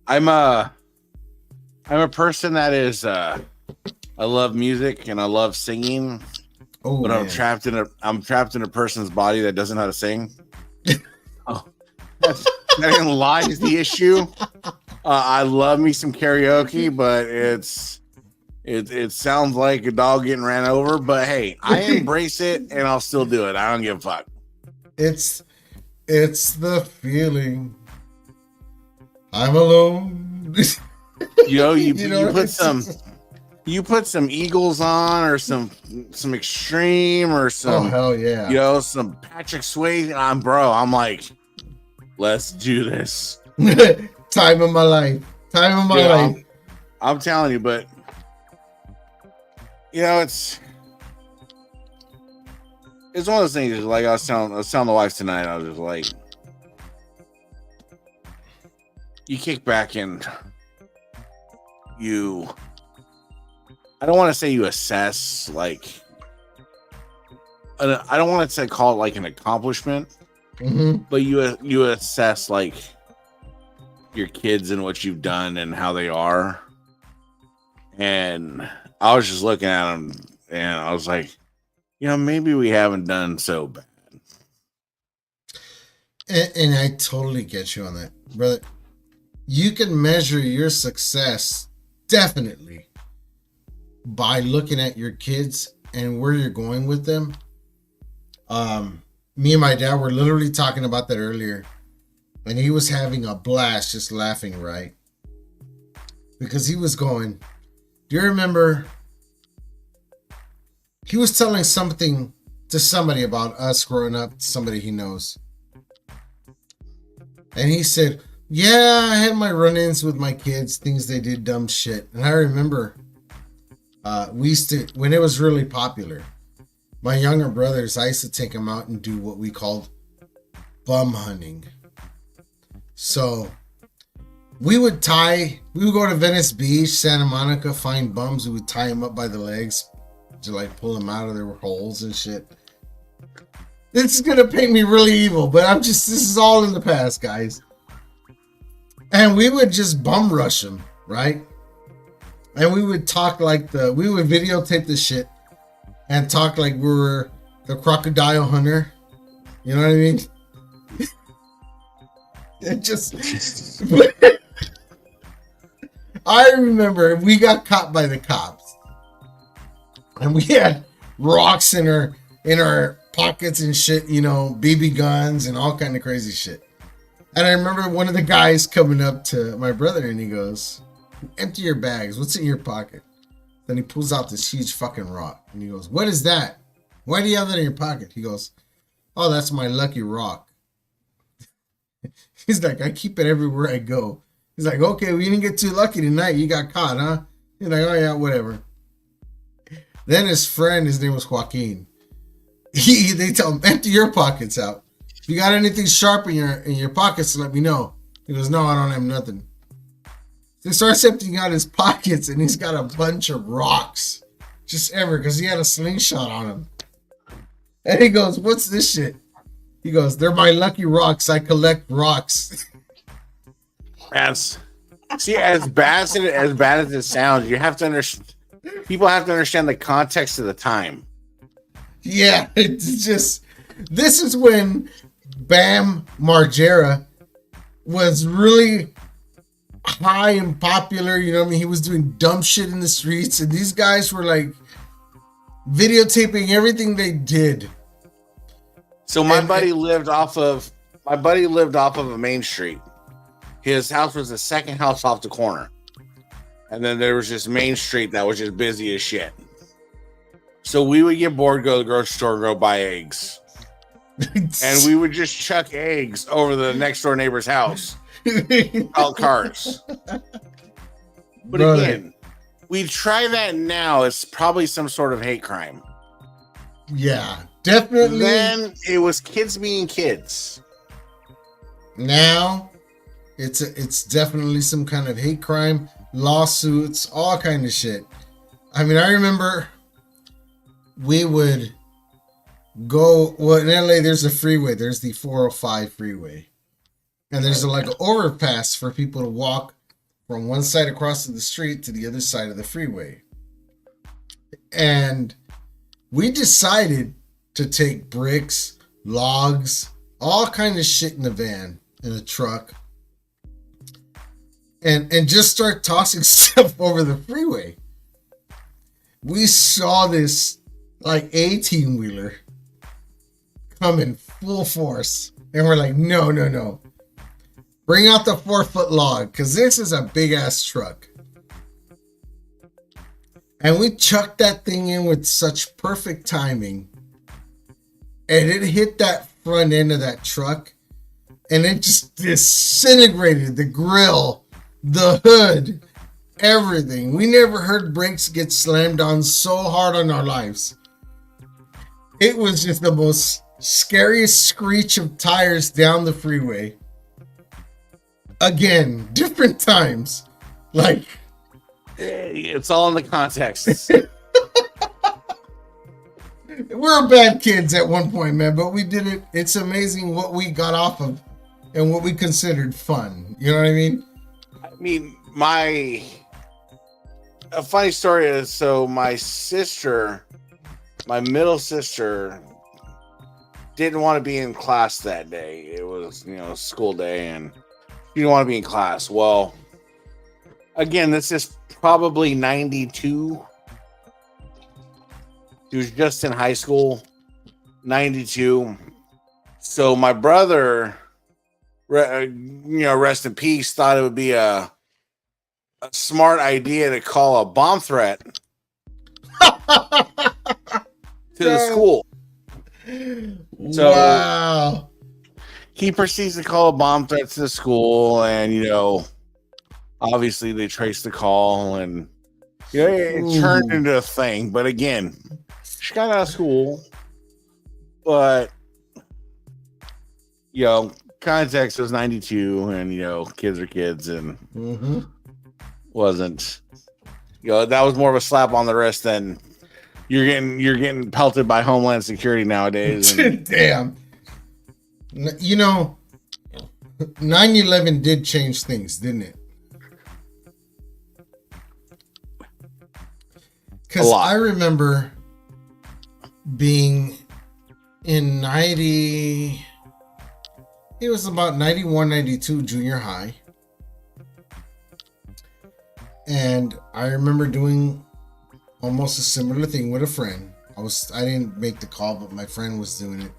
I mean? I'm a person that is, I love music and I love singing, but man. I'm trapped in a person's body that doesn't know how to sing. That ain't lies the issue. I love me some karaoke, but it sounds like a dog getting ran over. But hey, I embrace it and I'll still do it. I don't give a fuck. It's the feeling. I'm alone. You put some Eagles on or some Extreme or some hell yeah. Some Patrick Swayze. I'm like, let's do this. Time of my life. I'm telling you, but it's one of those things. Like I was telling the wife tonight, I was just like, you kick back and you, I don't want to say you assess, like, I don't want to say call it like an accomplishment, but you assess like your kids and what you've done and how they are. And I was just looking at them and I was like, maybe we haven't done so bad. And I totally get you on that, brother. You can measure your success definitely by looking at your kids and where you're going with them. Me and my dad were literally talking about that earlier, and he was having a blast just laughing, right? Because he was going, do you remember? He was telling something to somebody about us growing up, somebody he knows. And he said, yeah, I had my run-ins with my kids, things they did, dumb shit. And I remember we used to, when it was really popular, my younger brothers, I used to take them out and do what we called bum hunting. So we would go to Venice Beach, Santa Monica, find bums. We would tie them up by the legs to like pull them out of their holes and shit. This is going to paint me really evil, but this is all in the past, guys. And we would just bum rush them, right? And we would talk like we would videotape the shit and talk like we were the crocodile hunter. You know what I mean? It just, I remember we got caught by the cops and we had rocks in our pockets and shit, BB guns and all kind of crazy shit. And I remember one of the guys coming up to my brother and he goes, empty your bags. What's in your pocket? Then he pulls out this huge fucking rock and he goes, what is that? Why do you have that in your pocket? He goes, oh, that's my lucky rock. He's like, I keep it everywhere I go. He's like, okay, well, you didn't get too lucky tonight. You got caught, huh? He's like, oh yeah, whatever. Then his friend, his name was Joaquin. They tell him, empty your pockets out. If you got anything sharp in your pockets, let me know. He goes, no, I don't have nothing. So he starts emptying out his pockets and he's got a bunch of rocks. Just ever, because he had a slingshot on him. And he goes, what's this shit? He goes, they're my lucky rocks. I collect rocks. As bad as it sounds, you have to understand. People have to understand the context of the time. Yeah, it's just, this is when Bam Margera was really high and popular. You know what I mean? He was doing dumb shit in the streets, and these guys were like videotaping everything they did. So my buddy lived off of a main street. His house was the second house off the corner. And then there was this main street that was just busy as shit. So we would get bored, go to the grocery store, go buy eggs. And we would just chuck eggs over the next door neighbor's house. Out cars. But again, we try that now. It's probably some sort of hate crime. Yeah, definitely. Then it was kids being kids. Now it's definitely some kind of hate crime, lawsuits, all kind of shit. I mean, I remember we would go, well, in LA there's a freeway, there's the 405 freeway, and there's like an overpass for people to walk from one side across the street to the other side of the freeway. And we decided to take bricks, logs, all kind of shit in the van, in a truck, and just start tossing stuff over the freeway. We saw this like 18-wheeler come in full force, and we're like, no. Bring out the 4-foot log, because this is a big ass truck. And we chucked that thing in with such perfect timing. And it hit that front end of that truck. And it just disintegrated the grill, the hood, everything. We never heard brakes get slammed on so hard in our lives. It was just the most scariest screech of tires down the freeway. Again, different times. Like, it's all in the context. we're bad kids at one point, man, but we did it. It's amazing what we got off of and what we considered fun. You know what I mean? I mean, a funny story is, so my middle sister didn't want to be in class that day. It was, school day, and she didn't want to be in class. Well, again, this is probably 92. She was just in high school, 92. So my brother, rest in peace, thought it would be a smart idea to call a bomb threat to the school. So wow. He proceeds to call a bomb threat to the school, and obviously they traced the call, and it turned into a thing. But again, she got out of school, but context was 92, and kids are kids, and wasn't that was more of a slap on the wrist than you're getting pelted by Homeland Security nowadays. And, damn. 9/11 did change things, didn't it? Because I remember being in 90, it was about 91, 92 junior high. And I remember doing almost a similar thing with a friend. I didn't make the call, but my friend was doing it.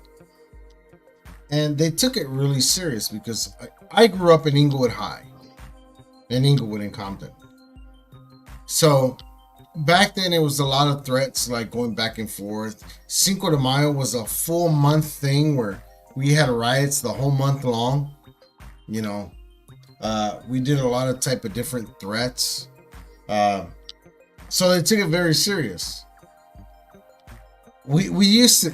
And they took it really serious because I grew up in Inglewood High, in Inglewood and Compton. So back then it was a lot of threats, like going back and forth. Cinco de Mayo was a full month thing where we had riots the whole month long. We did a lot of type of different threats. So they took it very serious. We used to,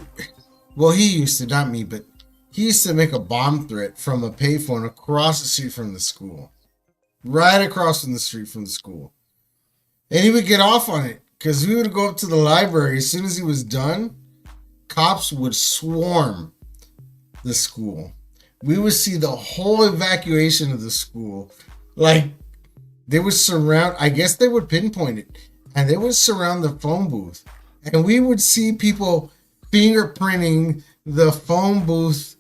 well, he used to, not me, but he used to make a bomb threat from a payphone across the street from the school. Right across from the street from the school. And he would get off on it because we would go up to the library. As soon as he was done, cops would swarm the school. We would see the whole evacuation of the school. Like, they would surround, I guess they would pinpoint it, and they would surround the phone booth. And we would see people fingerprinting the phone booth.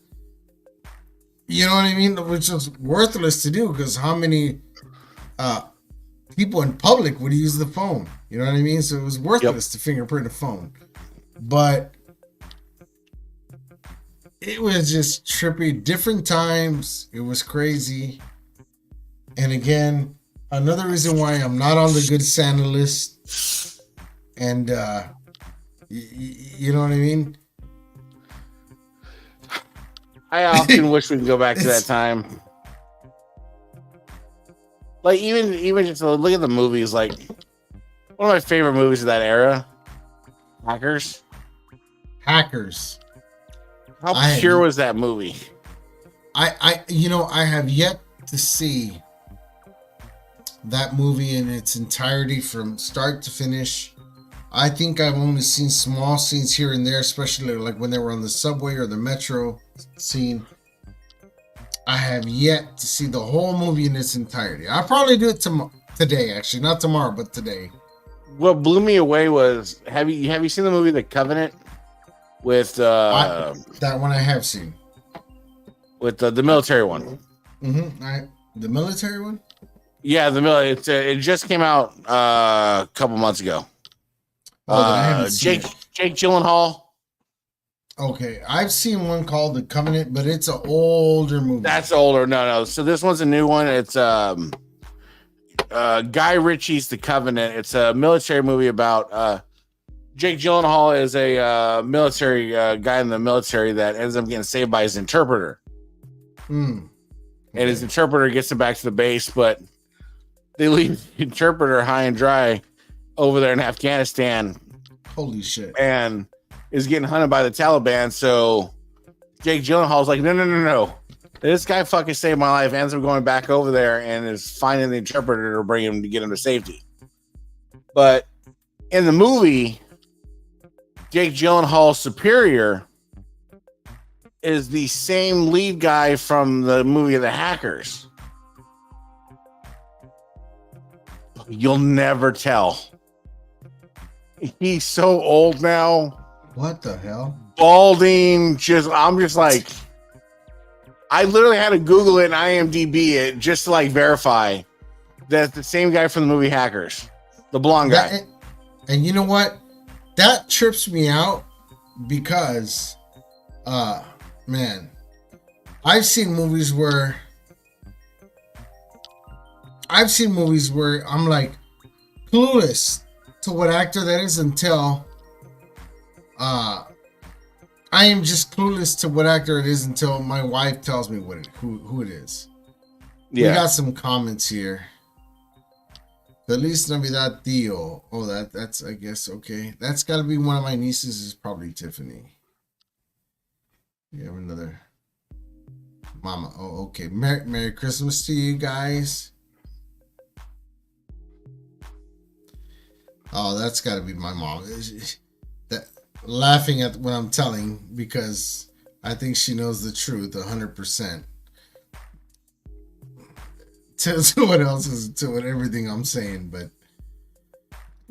You know what I mean? Which was worthless to do because how many people in public would use the phone? You know what I mean? So it was worthless to fingerprint a phone. But it was just trippy. Different times. It was crazy. And again, another reason why I'm not on the good Santa list. And you know what I mean? I often wish we could go back to that time. Like even just look at the movies. Like one of my favorite movies of that era, Hackers. How pure was that movie? I have yet to see that movie in its entirety from start to finish. I think I've only seen small scenes here and there, especially like when they were on the subway or the metro scene. I have yet to see the whole movie in its entirety. I'll probably do it today, actually, not tomorrow, but today. What blew me away was have you seen the movie The Covenant with that one I have seen with the military one. The military one. Yeah, the military. It just came out a couple months ago. Jake Gyllenhaal. Okay, I've seen one called The Covenant, but it's an older movie. That's older. No. So this one's a new one. It's Guy Ritchie's The Covenant. It's a military movie about Jake Gyllenhaal is a military guy in the military that ends up getting saved by his interpreter. And his interpreter gets him back to the base, but they leave the interpreter high and dry over there in Afghanistan. Holy shit. And is getting hunted by the Taliban. So Jake Gyllenhaal's like, no. This guy fucking saved my life. Ends up going back over there and is finding the interpreter to bring him to get him to safety. But in the movie, Jake Gyllenhaal's superior is the same lead guy from the movie The Hackers. You'll never tell. He's so old now. What the hell? Balding. I'm just like, I literally had to Google it and IMDb it just to like verify that it's the same guy from the movie Hackers, the blonde guy. And you know what? That trips me out because, man, I've seen movies where I'm like clueless to what actor that is until I am just clueless to what actor it is until my wife tells me who it is. Yeah. We got some comments here. Feliz Navidad, Tío. Oh, that's I guess okay. That's got to be one of my nieces. Is probably Tiffany. We have another Mama. Oh, okay. Merry Christmas to you guys. Oh, that's got to be my mom. That laughing at what I'm telling because I think she knows the truth 100%. To what else is to what everything I'm saying, but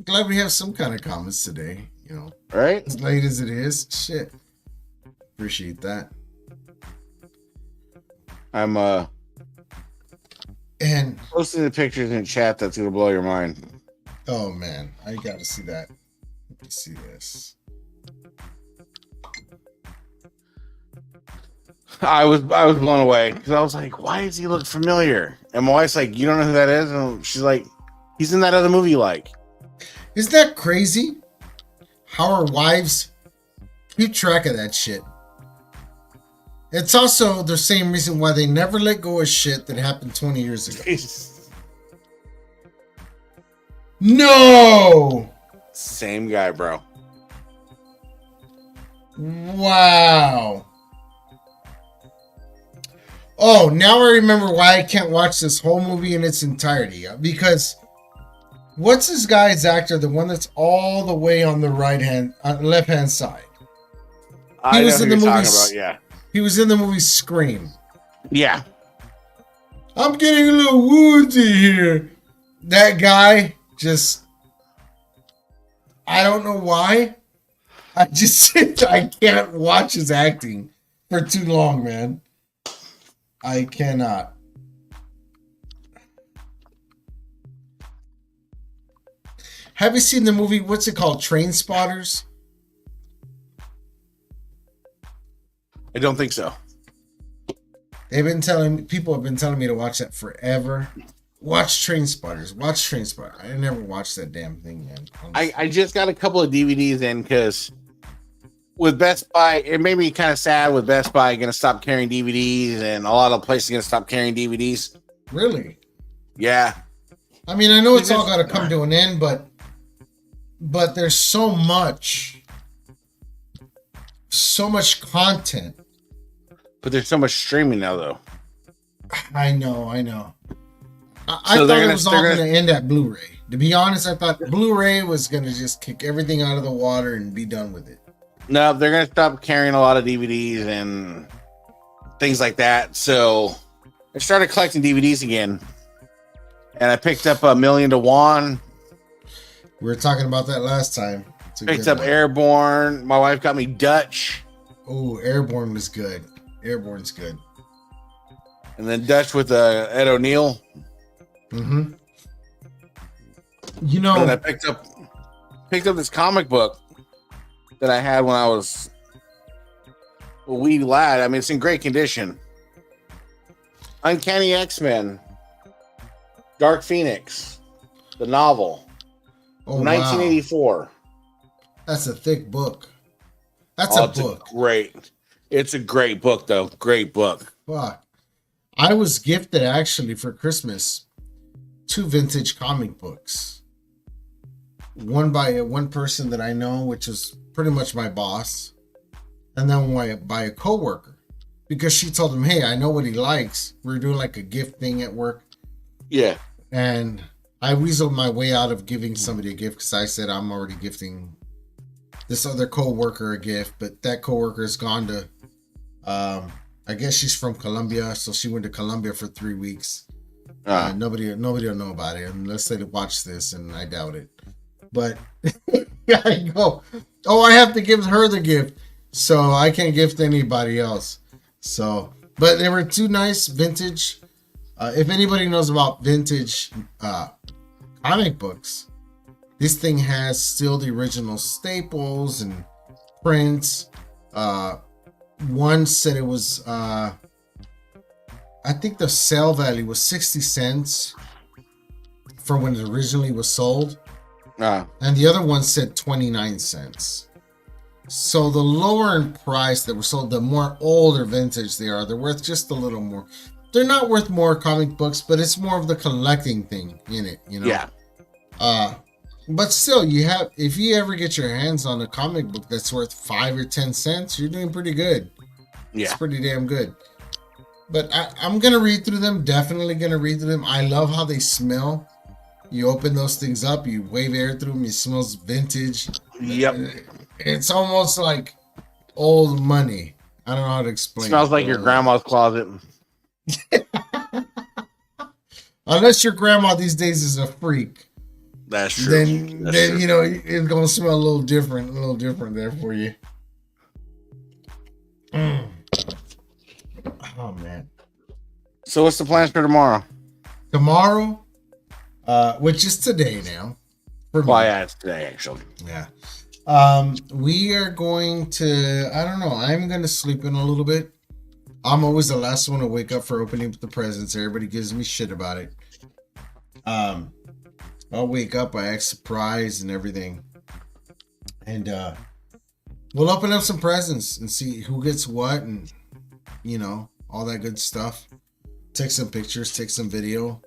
glad we have some kind of comments today. You know, right? As late as it is, shit. Appreciate that. I'm and posting the pictures in chat that's gonna blow your mind. Oh man, I gotta see that. Let me see this. I was blown away because I was like, why does he look familiar? And my wife's like, you don't know who that is? And she's like, he's in that other movie you like. Isn't that crazy? How our wives keep track of that shit. It's also the same reason why they never let go of shit that happened 20 years ago. Jesus. No! Same guy, bro. Wow. Oh, now I remember why I can't watch this whole movie in its entirety. Because what's this guy's actor, the one that's all the way on the left hand side? He was in the movie. Yeah, he was in the movie Scream. Yeah, I'm getting a little woozy here. That guy just, I don't know why. I can't watch his acting for too long, man. I cannot. Have you seen the movie, what's it called? Train Spotters? I don't think so. People have been telling me to watch that forever. Watch Train Spotters. Watch Train Spotters. I never watched that damn thing, man. I just got a couple of DVDs in because with Best Buy, it made me kind of sad with Best Buy going to stop carrying DVDs and a lot of places going to stop carrying DVDs. Really? Yeah. I mean, I know it's all got to come to an end, but there's so much content. But there's so much streaming now, though. I know. I thought it was all going to end at Blu-ray. To be honest, I thought Blu-ray was going to just kick everything out of the water and be done with it. No, they're going to stop carrying a lot of DVDs and things like that. So I started collecting DVDs again. And I picked up A Million to One. We were talking about that last time. Picked up Airborne. My wife got me Dutch. Oh, Airborne was good. Airborne's good. And then Dutch with Ed O'Neill. Mm-hmm. You know, and I picked up this comic book that I had when I was a wee lad. I mean, it's in great condition. Uncanny X-Men, Dark Phoenix, the novel, 1984. Wow. That's a thick book. That's a book. It's a great book, though. Great book. Fuck. I was gifted actually for Christmas 2 vintage comic books. One by one person that I know, which is pretty much my boss, and then by a coworker. because she told him, hey, I know what he likes. We're doing like a gift thing at work. Yeah. And I weaseled my way out of giving somebody a gift because I said I'm already gifting this other co-worker a gift, but that co-worker has gone to I guess she's from Colombia, so she went to Colombia for 3 weeks. Nobody will know about it unless they watch this, and I doubt it. But yeah, I go, oh, I have to give her the gift, so I can't gift anybody else. So, but they were 2 nice vintage. If anybody knows about vintage comic books, this thing has still the original staples and prints. One said it was, I think the sale value was 60 cents from when it originally was sold. And the other one said 29 cents. So the lower in price that were sold, the more older vintage they are, they're worth just a little more. They're not worth more comic books, but it's more of the collecting thing in it, you know? Yeah. But still, if you ever get your hands on a comic book that's worth 5 or 10 cents, you're doing pretty good. Yeah. It's pretty damn good. But I'm going to read through them. Definitely going to read through them. I love how they smell. You open those things up, you wave air through them, it smells vintage. Yep. It's almost like old money. I don't know how to explain. Smells like your grandma's closet. Unless your grandma these days is a freak. That's true. Then true. You know, it's gonna smell a little different there for you. Oh man. So what's the plans for tomorrow? Tomorrow, which is today now. Well, yeah, it's today actually. Yeah. We are going to, I don't know, I'm going to sleep in a little bit. I'm always the last one to wake up for opening up the presents. Everybody gives me shit about it. I'll wake up, I act surprised and everything. And we'll open up some presents and see who gets what and, you know, all that good stuff. Take some pictures, take some video,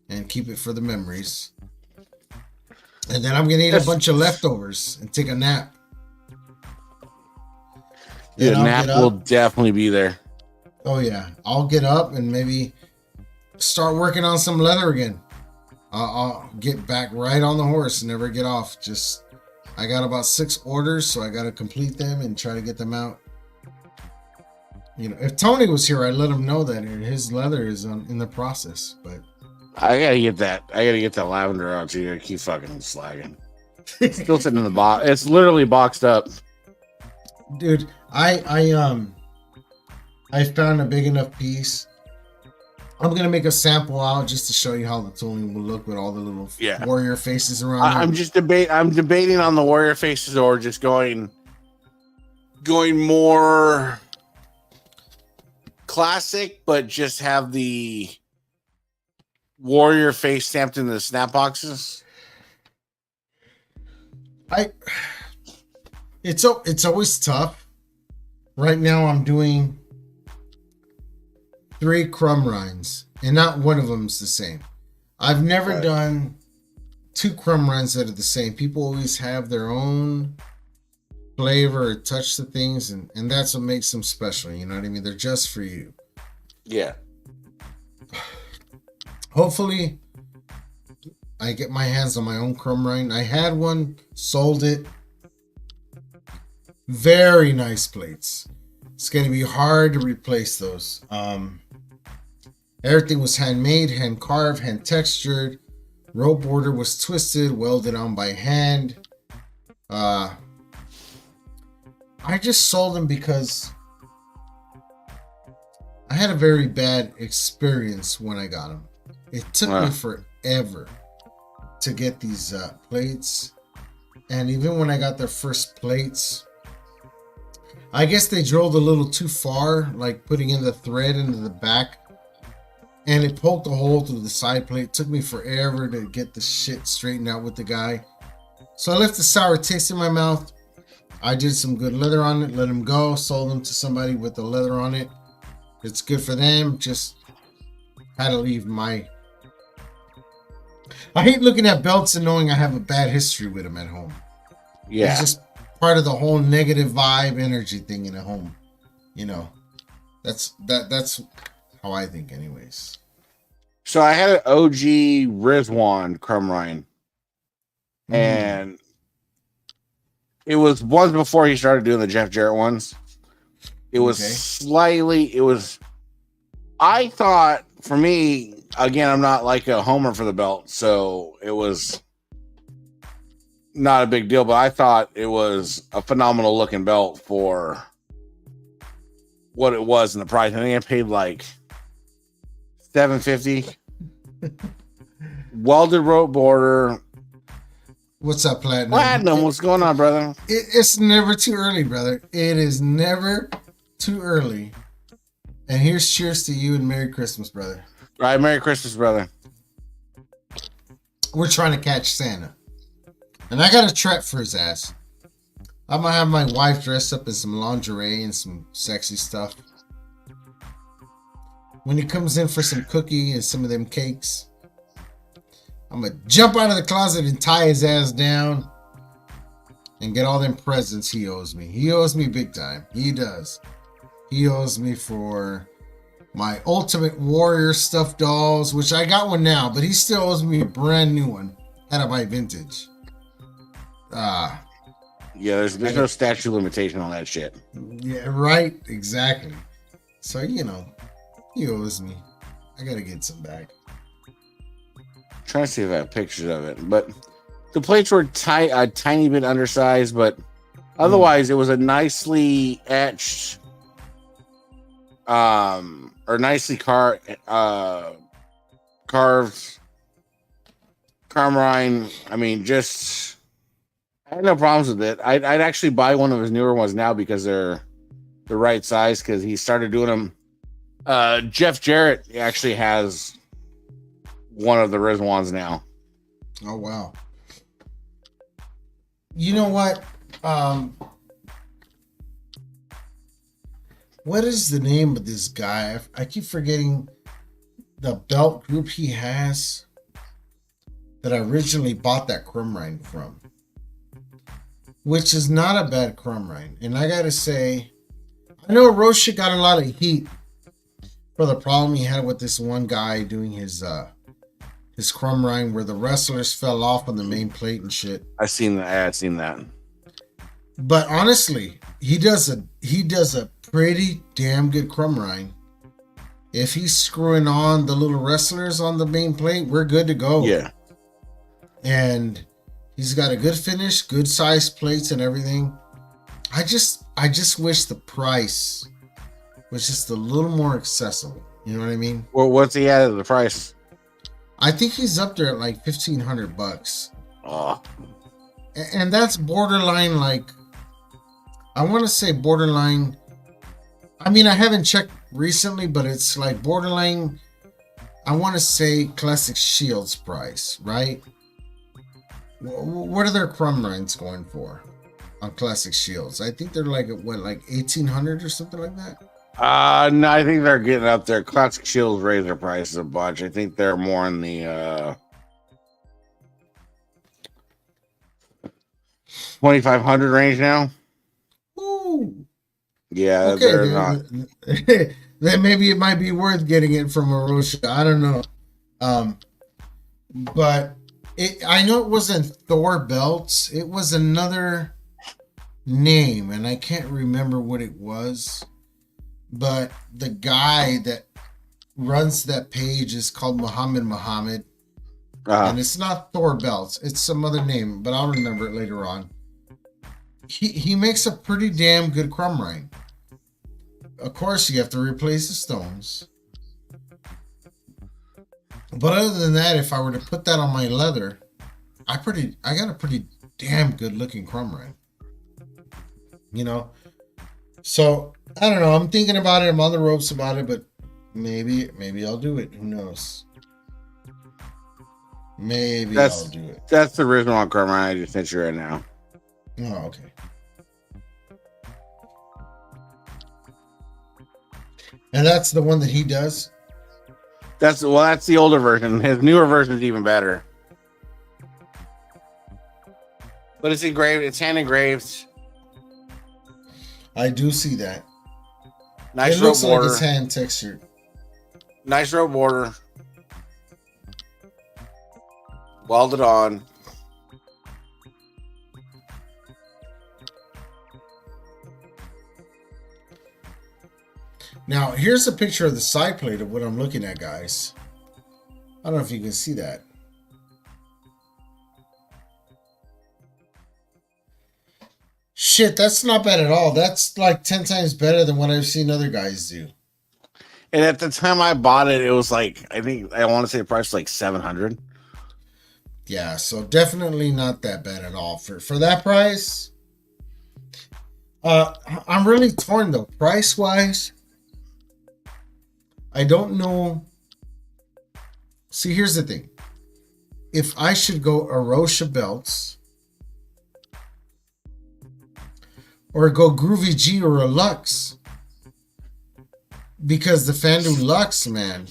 and keep it for the memories. And then I'm going to eat a bunch of leftovers and take a nap. The nap will definitely be there. Oh, yeah. I'll get up and maybe start working on some leather again. I'll get back right on the horse and never get off. I got about 6 orders, so I got to complete them and try to get them out. You know, if Tony was here, I'd let him know that his leather is in the process, but I gotta get that lavender out to you. Keep fucking slagging. It's still sitting in the box. It's literally boxed up. Dude, I found a big enough piece. I'm gonna make a sample out just to show you how the tooling will look with all the little warrior faces around. I'm debating on the warrior faces or just going more classic, but just have the warrior face stamped in the snap boxes. It's always tough. Right now I'm doing 3 crumb rinds, and not one of them's the same. I've never done 2 crumb rinds that are the same. People always have their own flavor or touch to things, and that's what makes them special. You know what I mean? They're just for you. Yeah. Hopefully, I get my hands on my own crumb rind. I had one, sold it. Very nice plates. It's going to be hard to replace those. Everything was handmade, hand carved, hand textured. Rope border was twisted, welded on by hand. I just sold them because I had a very bad experience when I got them. It took me forever to get these plates. And even when I got their first plates, I guess they drilled a little too far, like putting in the thread into the back. And it poked a hole through the side plate. It took me forever to get the shit straightened out with the guy. So I left a sour taste in my mouth. I did some good leather on it, let them go, sold them to somebody with the leather on it. It's good for them. Just had to leave my... I hate looking at belts and knowing I have a bad history with them at home. Yeah. It's just part of the whole negative vibe energy thing in a home, you know. That's how I think, anyways. So I had an OG Rizwan Crumrine, and it was once before he started doing the Jeff Jarrett ones. It was slightly. It was. I thought, for me, again, I'm not like a homer for the belt, so it was not a big deal. But I thought it was a phenomenal looking belt for what it was and the price. I think I paid like $750. Welded rope border. What's up, Platinum? Platinum, what's going on, brother? It's never too early, brother. It is never too early. And here's cheers to you and Merry Christmas, brother. All right, Merry Christmas, brother. We're trying to catch Santa. And I got a trap for his ass. I'm going to have my wife dressed up in some lingerie and some sexy stuff. When he comes in for some cookie and some of them cakes, I'm going to jump out of the closet and tie his ass down and get all them presents he owes me. He owes me big time. He does. He owes me for my Ultimate Warrior stuffed dolls, which I got one now, but he still owes me a brand new one out of my vintage. Yeah, there's no statute limitation on that shit. Yeah, right. Exactly. So, you know, he owes me. I got to get some back. Trying to see if I have pictures of it, but the plates were a tiny bit undersized, but otherwise it was a nicely etched, or nicely carved Carmine. I mean, just I had no problems with it. I'd actually buy one of his newer ones now because they're the right size, because he started doing them. Jeff Jarrett actually has one of the Rizwans now. Oh wow. You know what? What is the name of this guy? I keep forgetting the belt group he has that I originally bought that Crumrine from, which is not a bad Crumrine. And I gotta say, I know Rocha got a lot of heat for the problem he had with this one guy doing his Crumrine where the wrestlers fell off on the main plate and shit. I've seen that. But honestly, he does a pretty damn good Crumrine. If he's screwing on the little wrestlers on the main plate, we're good to go. Yeah. And he's got a good finish, good size plates and everything. I just wish the price was just a little more accessible. You know what I mean? Well, what's he at the price? I think he's up there at like $1,500. Oh. And that's borderline, like, I want to say borderline. I mean, I haven't checked recently, but it's like borderline. I want to say Classic Shields price, right? What are their Crumrines going for on Classic Shields? I think they're like what, like 1,800 or something like that. No, I think they're getting up there. Classic Shields raise their prices a bunch. I think they're more in the 2,500 range now. Ooh. Yeah, okay, they're not. Then maybe it might be worth getting it from Rocha. I don't know. But I know it wasn't Thor belts. It was another name, and I can't remember what it was. But the guy that runs that page is called Muhammad. And it's not Thor belts. It's some other name, but I'll remember it later on. He makes a pretty damn good Crumrine. Of course, you have to replace the stones. But other than that, if I were to put that on my leather, I got a pretty damn good looking Crumrine. You know? So, I don't know. I'm thinking about it. I'm on the ropes about it, but maybe I'll do it. Who knows? Maybe I'll do it. That's the original Crumrine I just sent you right now. Oh, okay. And that's the one that he does? That's the older version. His newer version is even better. But it's engraved. It's hand engraved. I do see that. Nice It rope looks like border. it's hand textured. Nice rope border. Welded on. Now, here's a picture of the side plate of what I'm looking at, guys. I don't know if you can see that. Shit, that's not bad at all. That's like 10 times better than what I've seen other guys do. And at the time I bought it, it was like, I think I want to say the price was like $700. Yeah, so definitely not that bad at all. For that price, I'm really torn though. Price wise, I don't know. See, here's the thing. If I should go Arosha belts or go Groovy G or a Lux, because the Fandu Lux, man,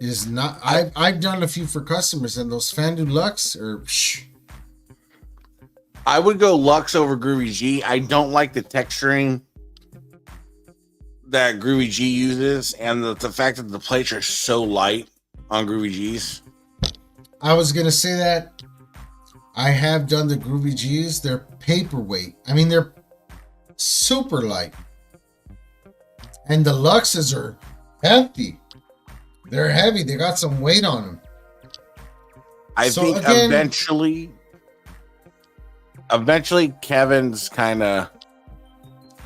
is not. I've done a few for customers, and those Fandu Lux are. I would go Lux over Groovy G. I don't like the texturing that Groovy G uses, and the fact that the plates are so light on Groovy G's. I was gonna say that I have done the Groovy G's. They're paperweight. I mean, they're super light, and the Luxes are hefty. They're heavy. They got some weight on them. I think eventually Kevin's kind of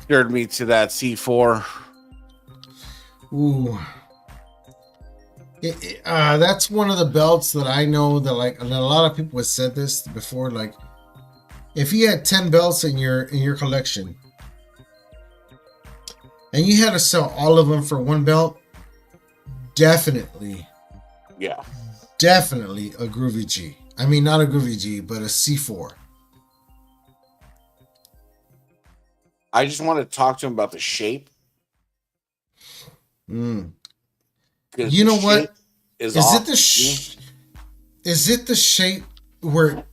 steered me to that C4. Ooh. That's one of the belts that I know that like and a lot of people have said this before. Like, if you had 10 belts in your collection and you had to sell all of them for one belt, definitely a Groovy G. I mean, not a Groovy G, but a C4. I just want to talk to him about the shape. You know what? Is it the shape where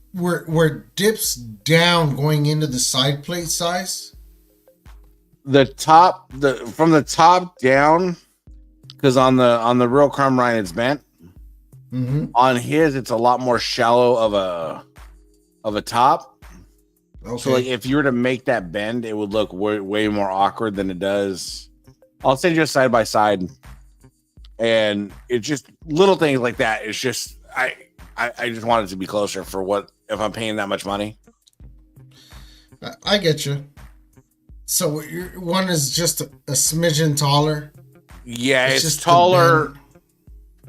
it dips down going into the side plate size? The top, from the top down, because on the real Crumb Ryan it's bent. Mm-hmm. On his, it's a lot more shallow of a top. Okay. So like if you were to make that bend, it would look way more awkward than it does. I'll send you a side by side, and it's just little things like that. It's just I just want it to be closer for what if I'm paying that much money. I get you. So one is just a smidgen taller. Yeah, it's just taller.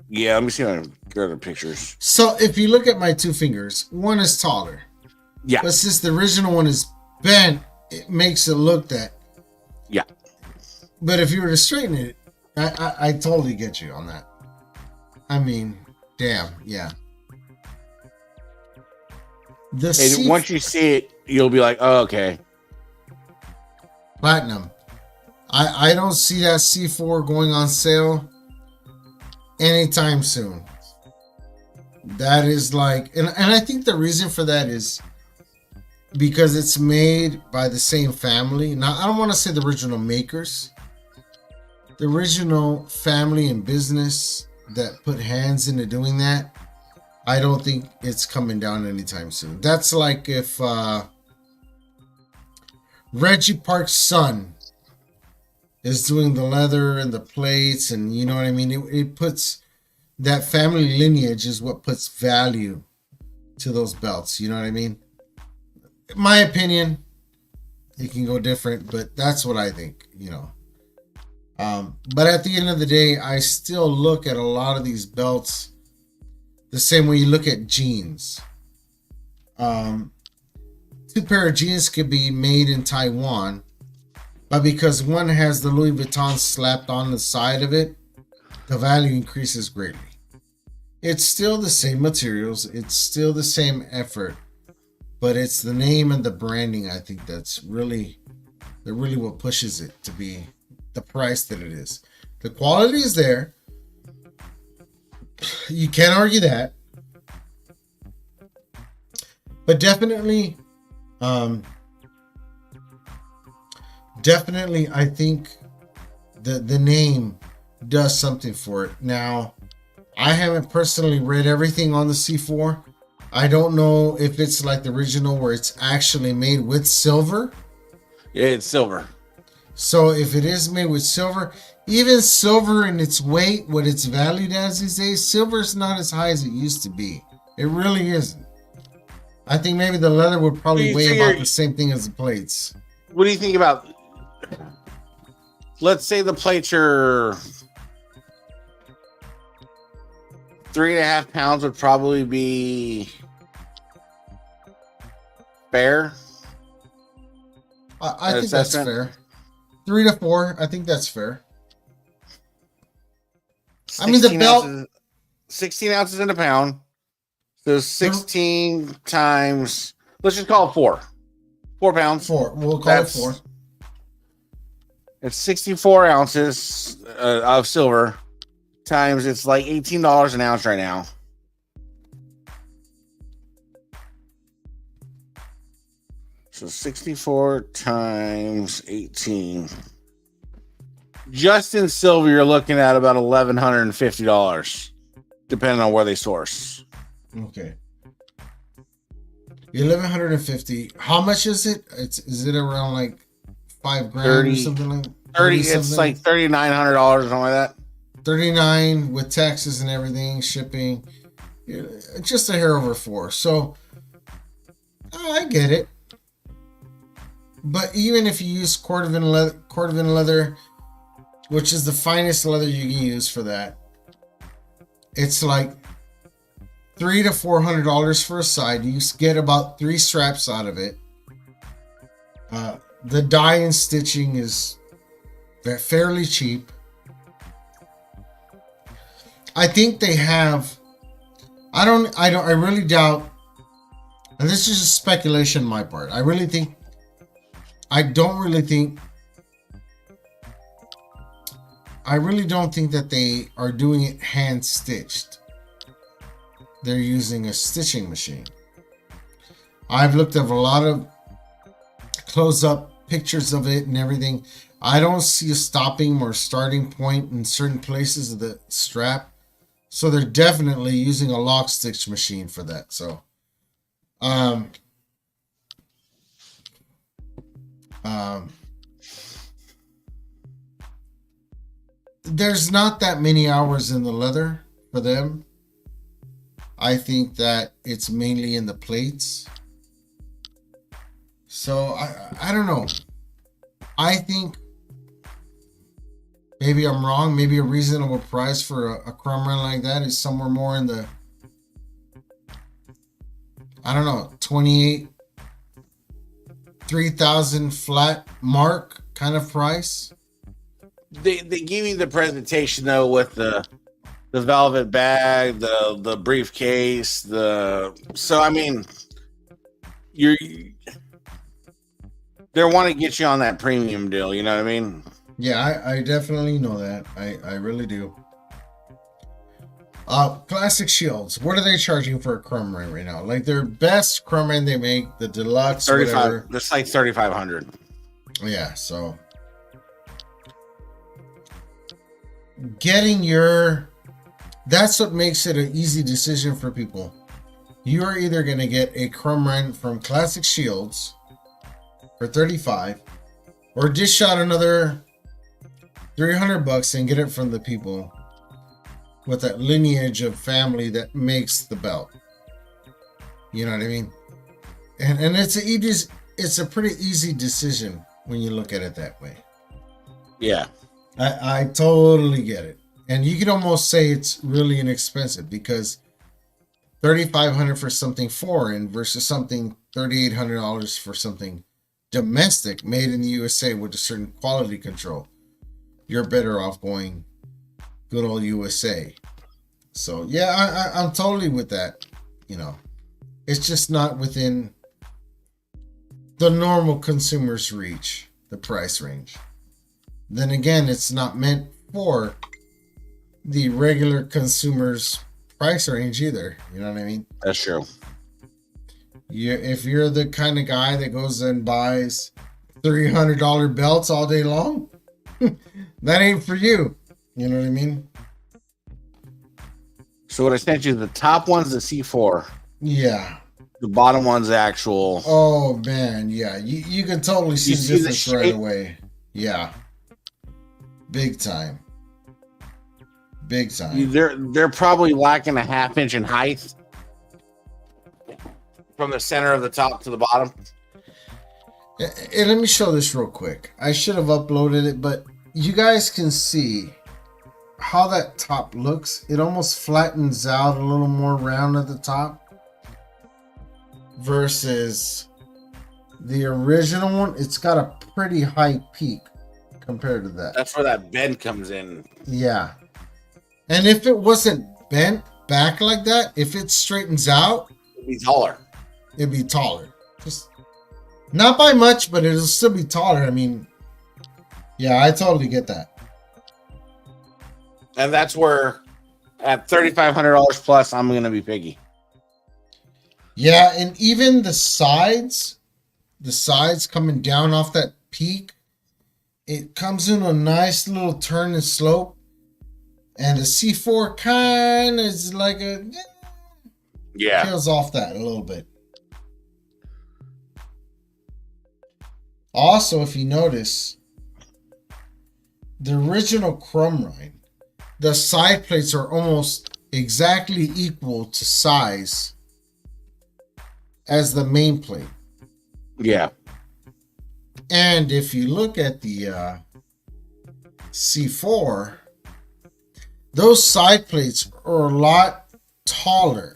Yeah, let me see if I can get the pictures. So if you look at my two fingers, one is taller. Yeah. But since the original one is bent, it makes it look that. Yeah. But if you were to straighten it, I totally get you on that. I mean, damn, yeah. Once you see it, you'll be like, oh, okay. Platinum. I don't see that C4 going on sale anytime soon. That is like, and I think the reason for that is because it's made by the same family. Now, I don't want to say the original makers. The original family and business that put hands into doing that, I don't think it's coming down anytime soon. That's like if Reggie Park's son is doing the leather and the plates, and you know what I mean? It puts that family lineage is what puts value to those belts. You know what I mean? In my opinion, it can go different, but that's what I think, you know. But at the end of the day, I still look at a lot of these belts the same way you look at jeans. Two pair of jeans could be made in Taiwan, but because one has the Louis Vuitton slapped on the side of it, the value increases greatly. It's still the same materials, it's still the same effort, but it's the name and the branding, I think, that's really what pushes it to be the price that it is. The quality is there. You can't argue that. But definitely, I think the name does something for it. Now, I haven't personally read everything on the C4. I don't know if it's like the original where it's actually made with silver. Yeah, it's silver. So if it is made with silver, even silver in its weight, what it's valued as these days, silver is not as high as it used to be. It really isn't. I think maybe the leather would probably weigh about the same thing as the plates. What do you think about, let's say the plates are 3.5 pounds would probably be fair. I think that's fair. 3 to 4, I think that's fair. I mean, the belt, 16 ounces in a pound. So 16 times, let's just call it 4 pounds. 4. We'll call it 4. It's 64 ounces of silver times, it's like $18 an ounce right now. So 64 times 18. Just in silver, you're looking at about $1,150, depending on where they source. Okay. 1,150. How much is it? Is it around like $5,000 or something like that? 30. It's like $3,900 or something like that. 39 with taxes and everything, shipping. Just a hair over 4. So I get it. But even if you use cordovan leather, which is the finest leather you can use for that, it's like $300 to $400 for a side. You get about 3 straps out of it. The dye and stitching is fairly cheap. I think they have. I really doubt. And this is just speculation on my part. I don't really don't think that they are doing it hand stitched. They're using a stitching machine. I've looked at a lot of close-up pictures of it and everything. I don't see a stopping or starting point in certain places of the strap. So they're definitely using a lock stitch machine for that. So, there's not that many hours in the leather for them. I think that it's mainly in the plates. So I don't know. I think maybe I'm wrong. Maybe a reasonable price for a Crumran like that is somewhere more in the, I don't know, 28, 3,000 flat mark kind of price. They give you the presentation though with the velvet bag, the briefcase, so I mean, they want to get you on that premium deal, you know what I mean? Yeah, I definitely know that. I really do. Classic Shields. What are they charging for a Crumran right now? Like their best Crumran they make, the deluxe, 35. whatever. That's like 3,500. Yeah, so getting that's what makes it an easy decision for people. You are either going to get a Crumran from Classic Shields for 35, or dish out another $300 and get it from the people with that lineage of family that makes the belt. You know what I mean? And it's a pretty easy decision when you look at it that way. Yeah. I totally get it. And you could almost say it's really inexpensive because $3,500 for something foreign versus something $3,800 for something domestic made in the USA with a certain quality control. You're better off going good old USA. So yeah, I'm totally with that. You know, it's just not within the normal consumer's reach, the price range. Then again, it's not meant for the regular consumer's price range either. You know what I mean? That's true. If you're the kind of guy that goes and buys $300 belts all day long, That ain't for you. You know what I mean? So what I sent you, the top one's the C4. Yeah. The bottom one's the actual. Oh man, yeah. You can totally see the difference right away. Yeah. Big time. Big time. They're probably lacking a half inch in height from the center of the top to the bottom. And let me show this real quick. I should have uploaded it, but you guys can see how that top looks. It almost flattens out a little more round at the top versus the original one. It's got a pretty high peak compared to that. That's where that bend comes in. Yeah. And if it wasn't bent back like that, if it straightens out, It'd be taller. it'd be taller. Just not by much, but it'll still be taller. I mean, yeah, I totally get that. And that's where at $3,500 plus, I'm gonna be picky. Yeah, and even the sides coming down off that peak, it comes in a nice little turn and slope. And the C4 kind of is like peels off that a little bit. Also, if you notice, the original Crumrine, the side plates are almost exactly equal to size as the main plate. Yeah. And if you look at the C4, those side plates are a lot taller.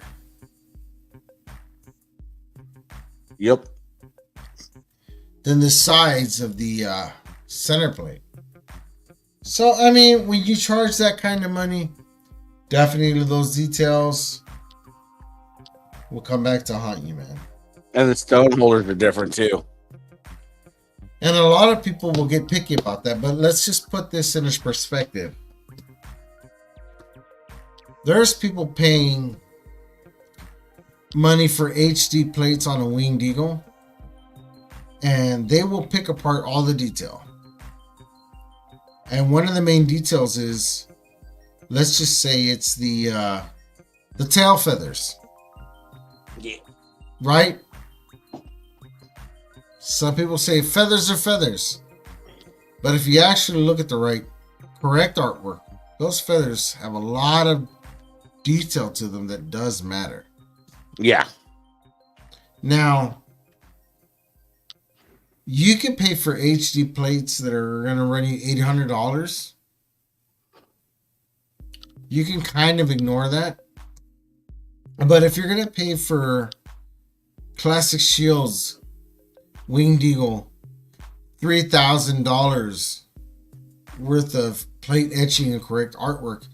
Yep. Than the sides of the center plate. So, I mean, when you charge that kind of money, definitely those details will come back to haunt you, man. And the stone holders are different too. And a lot of people will get picky about that, but let's just put this in its perspective. There's people paying money for HD plates on a Winged Eagle, and they will pick apart all the detail. And one of the main details is, let's just say it's the tail feathers. Yeah. Right? Some people say feathers are feathers. But if you actually look at the correct artwork, those feathers have a lot of detail to them that does matter. Yeah. Now, you can pay for HD plates that are going to run you $800. You can kind of ignore that. But if you're going to pay for Classic Shields Winged Eagle $3,000 worth of plate etching and correct artwork,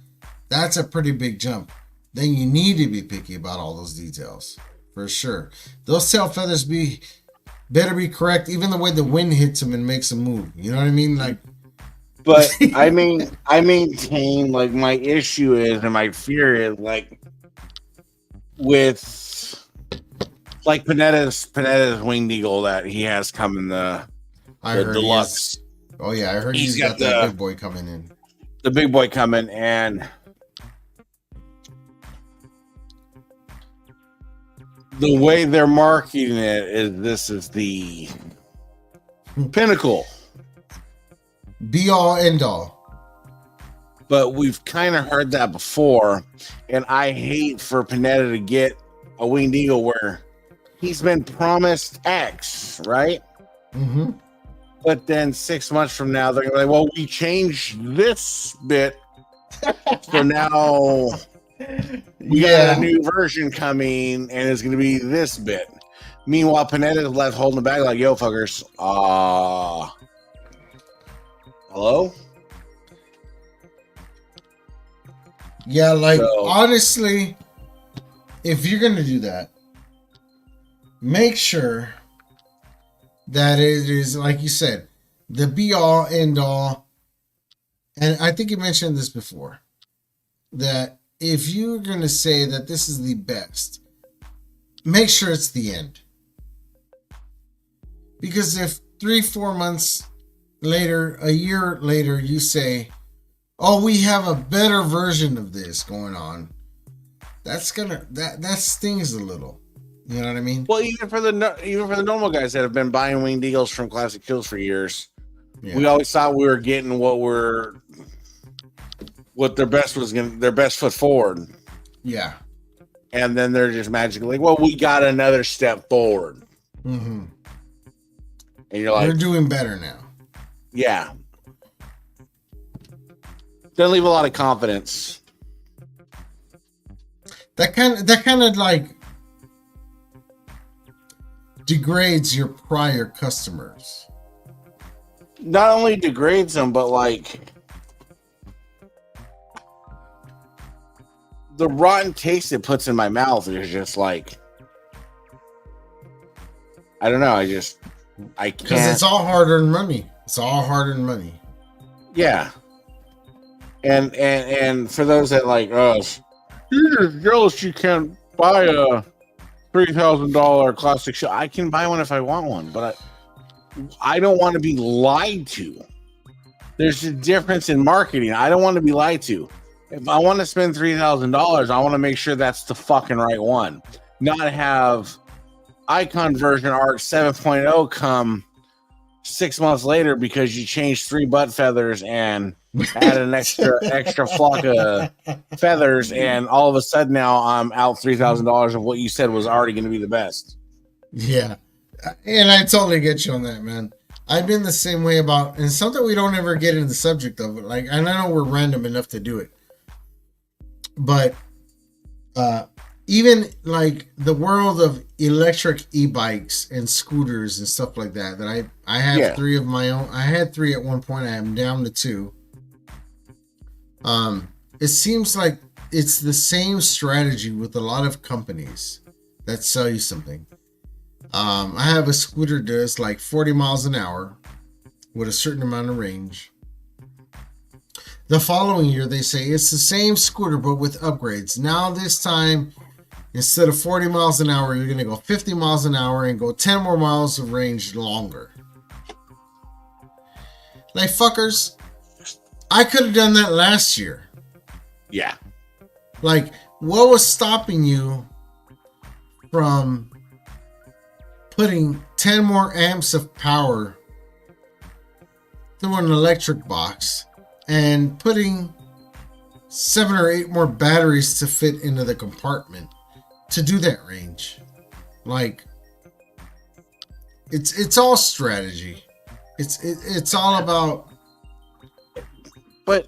that's a pretty big jump. Then you need to be picky about all those details for sure. Those tail feathers better be correct, even the way the wind hits them and makes them move. You know what I mean? Like, but I maintain, like, my issue is, and my fear is, like, with like Panetta's Winged Eagle that he has coming, the deluxe. Oh yeah, I heard he's got that big boy coming in. The big boy coming, and the way they're marketing it is this is the pinnacle, be all end all. But we've kind of heard that before, and I hate for Panetta to get a Winged Eagle where he's been promised X, right? Mm-hmm. But then 6 months from now, they're gonna be like, well, we changed this bit, so now we got a new version coming, and it's gonna be this bit. Meanwhile, Panetta is left holding the bag like, yo, fuckers, hello? Yeah, like, honestly, if you're going to do that, make sure that it is, like you said, the be all, end all. And I think you mentioned this before, that if you're going to say that this is the best, make sure it's the end. Because if 3-4 months later, a year later, you say, "Oh, we have a better version of this going on." That stings a little. You know what I mean? Well, even for the normal guys that have been buying winged eagles from Classic Kills for years, we always thought we were getting what their best foot forward. Yeah. And then they're just magically like, well, we got another step forward. Mm-hmm. And you're like, we're doing better now. Yeah. Doesn't leave a lot of confidence. That kind of like degrades your prior customers. Not only degrades them, but like the rotten taste it puts in my mouth is just like, I don't know. I can't. Because it's all hard-earned money. It's all hard-earned money. Yeah. And for those that like us, you're just jealous you can't buy a $3,000 classic show. I can buy one if I want one, but I don't want to be lied to. There's a difference in marketing. I don't want to be lied to. If I want to spend $3,000, I want to make sure that's the fucking right one. Not have Icon version Arc 7.0 come 6 months later because you changed 3 butt feathers and add an extra flock of feathers, and all of a sudden now I'm out $3,000 of what you said was already going to be the best. Yeah, and I totally get you on that, man. I've been the same way about, and something we don't ever get into the subject of it. Like, and I know we're random enough to do it, but even like the world of electric e-bikes and scooters and stuff like that. That I have 3 of my own. I had 3 at one point. I am down to 2. It seems like it's the same strategy with a lot of companies that sell you something. I have a scooter that's like 40 miles an hour with a certain amount of range. The following year, they say it's the same scooter, but with upgrades. Now this time, instead of 40 miles an hour, you're going to go 50 miles an hour and go 10 more miles of range longer. Like, fuckers, I could have done that last year. Yeah. Like, what was stopping you from putting 10 more amps of power through an electric box and putting 7 or 8 more batteries to fit into the compartment to do that range? Like, it's all strategy. It's all about. But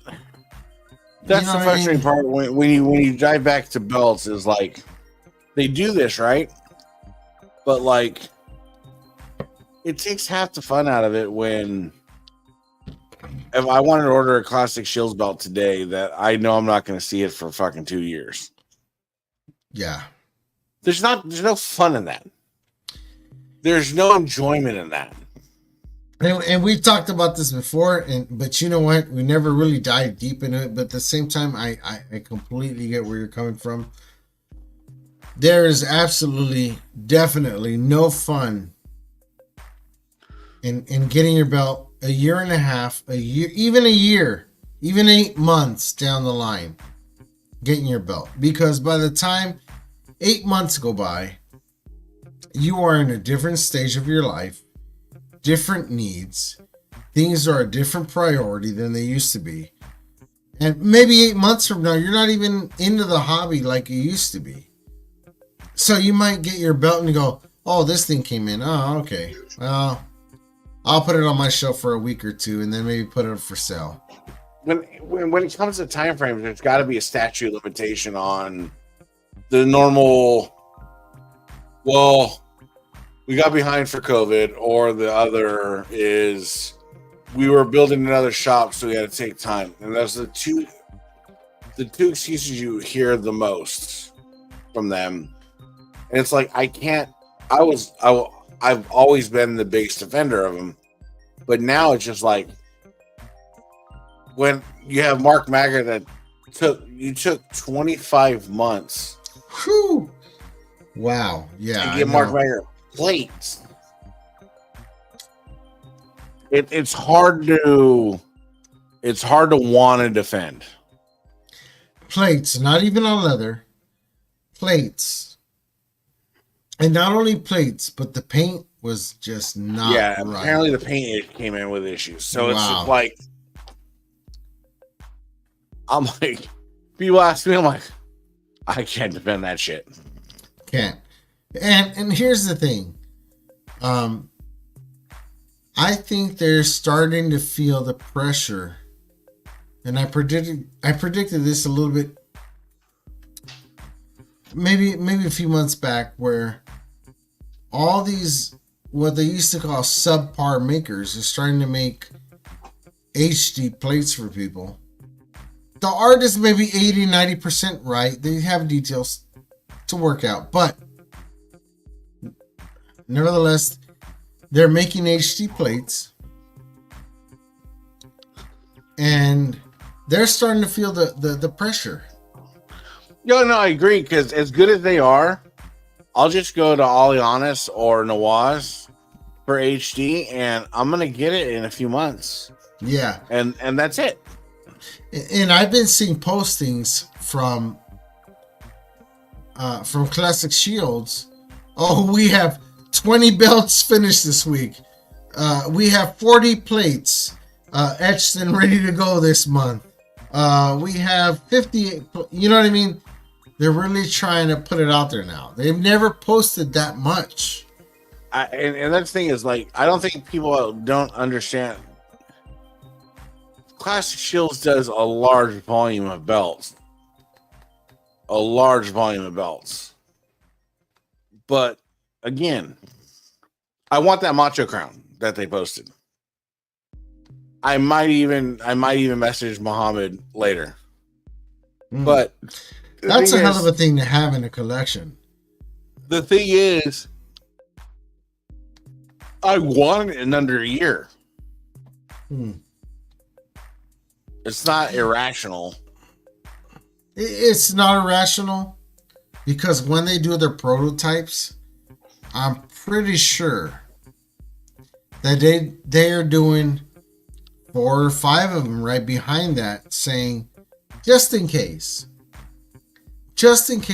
that's the frustrating part when you dive back to belts is like they do this right, but like it takes half the fun out of it when if I wanted to order a classic Shields belt today that I know I'm not going to see it for fucking 2 years. Yeah. There's no fun in that. There's no enjoyment in that. And we've talked about this before, but you know what? We never really dived deep into it. But at the same time, I completely get where you're coming from. There is absolutely, definitely no fun in getting your belt a year and a half, a year, even 8 months down the line, getting your belt. Because by the time 8 months go by, you are in a different stage of your life, different needs. Things are a different priority than they used to be. And maybe 8 months from now, you're not even into the hobby like you used to be. So you might get your belt and go, oh, this thing came in. Oh, okay. Well, I'll put it on my shelf for a week or 2 and then maybe put it up for sale. When it comes to time frames, there's got to be a statute limitation on the normal, well, we got behind for COVID, or the other is we were building another shop, so we had to take time. And those are the two excuses you hear the most from them. And it's like, I've always been the biggest defender of them, but now it's just like when you have Mark Magger that took 25 months. Whew. Wow. Yeah. To get Mark Magger plates. it's hard to want to defend. Plates, not even on leather. Plates. And not only plates, but the paint was just not right. Apparently the paint came in with issues. So it's just like, I'm like, people ask me, I'm like, I can't defend that shit. Can't. And here's the thing. I think they're starting to feel the pressure. And I predicted this a little bit, maybe a few months back, where all these, what they used to call subpar makers, are starting to make HD plates for people. The art is maybe 80-90% right. They have details to work out, but nevertheless, they're making HD plates, and they're starting to feel the pressure. No, I agree, because as good as they are, I'll just go to Alianis or Nawaz for HD, and I'm gonna get it in a few months. Yeah, and that's it. And I've been seeing postings from Classic Shields. Oh, we have 20 belts finished this week. We have 40 plates etched and ready to go this month. We have 50. You know what I mean? They're really trying to put it out there now. They've never posted that much. And that thing is, like, I don't think people don't understand. Classic Shields does a large volume of belts. But again, I want that Macho Crown that they posted. I might even message Muhammad later. But that's a hell of a thing to have in a collection. The thing is, I want it in under a year. It's not irrational. It's not irrational, because when they do their prototypes, I'm pretty sure that they are doing 4 or 5 of them right behind that, saying, just in case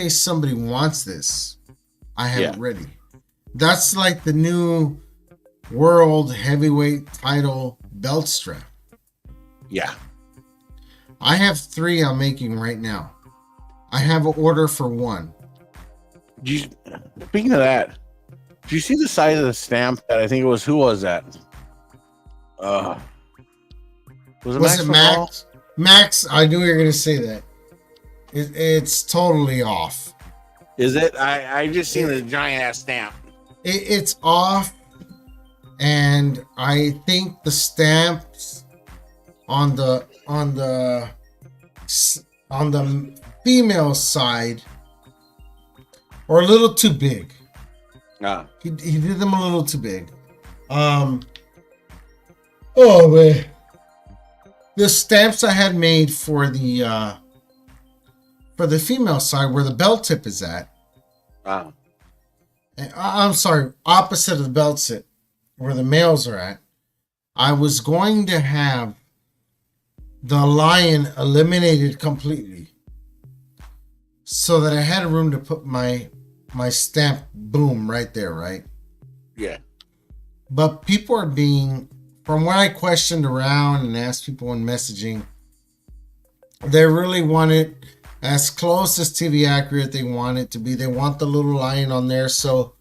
somebody wants this, I have it ready. That's like the new world heavyweight title belt strap. Yeah. I have 3 I'm making right now. I have an order for 1. Speaking of that, do you see the size of the stamp that I think it was? Who was that? Was it Max? Max, I knew you were going to say that. It's totally off. Is it? I just seen the giant ass stamp. It's off, and I think the stamps on the female side are a little too big. He did them a little too big. Oh man, the stamps I had made for the female side, where the belt tip is at. I'm sorry, opposite of the belt tip, where the males are at. I was going to have the lion eliminated completely, so that I had room to put my stamp boom right there, right? Yeah. But people are being, from what I questioned around and asked people in messaging, they really want it as close as TV accurate they want it to be. They want the little lion on there, so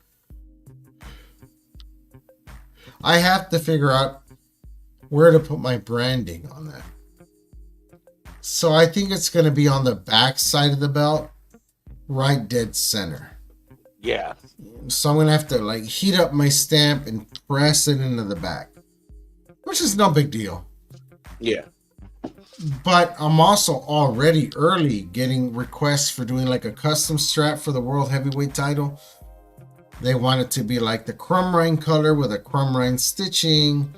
I have to figure out where to put my branding on that. So I think it's going to be on the back side of the belt, right dead center. Yeah. So I'm going to have to like heat up my stamp and press it into the back, which is no big deal. Yeah. But I'm also already early getting requests for doing like a custom strap for the World Heavyweight title. They want it to be like the crumb rind color with a crumb rind stitching.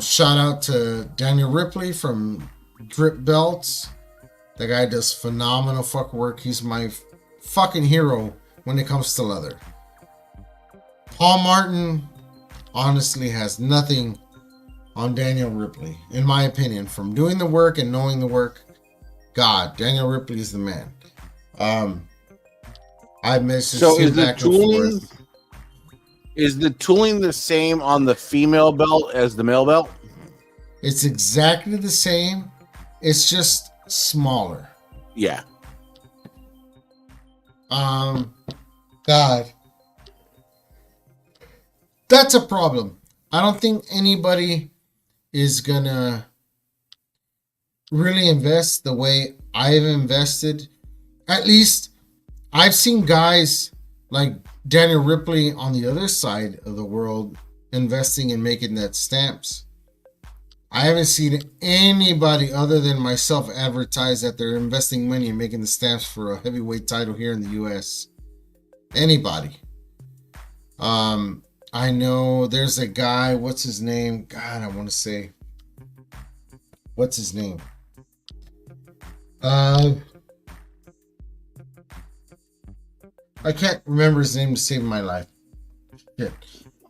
Shout out to Daniel Ripley from Drip Belts. That guy does phenomenal fuck work. He's my fucking hero when it comes to leather. Paul Martin honestly has nothing on Daniel Ripley, in my opinion. From doing the work and knowing the work, God, Daniel Ripley is the man. I messaged him back and forth. Is the tooling the same on the female belt as the male belt? It's exactly the same. It's just smaller. Yeah. God. That's a problem. I don't think anybody is gonna really invest the way I've invested. At least I've seen guys like Daniel Ripley on the other side of the world investing and making that stamps. I haven't seen anybody other than myself advertise that they're investing money and making the stamps for a heavyweight title here in the US. Anybody. I know there's a guy, what's his name? God, I want to say. What's his name? I can't remember his name to save my life. Yeah.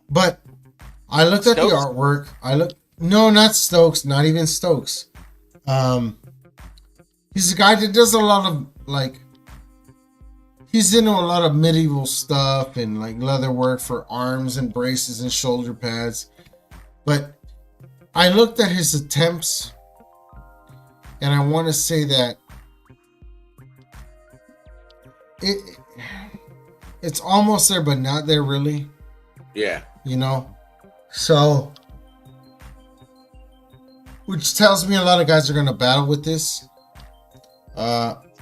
But I looked at the artwork. No, not Stokes, not even Stokes. He's a guy that does a lot of he's into a lot of medieval stuff and like leather work for arms and braces and shoulder pads. But I looked at his attempts and I want to say that it's almost there, but not there really. Yeah. You know? So, which tells me a lot of guys are going to battle with this.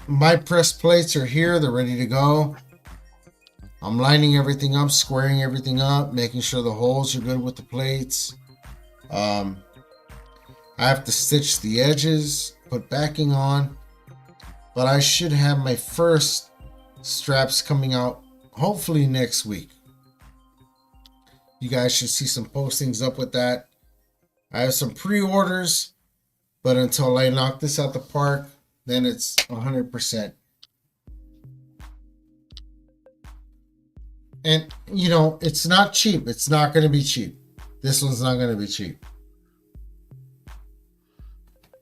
My press plates are here. They're ready to go. I'm lining everything up, squaring everything up, making sure the holes are good with the plates. I have to stitch the edges, put backing on. But I should have my first straps coming out hopefully next week. You guys should see some postings up with that. I have some pre-orders, but until I knock this out the park, then it's 100%. And, you know, it's not cheap. It's not going to be cheap. This one's not going to be cheap.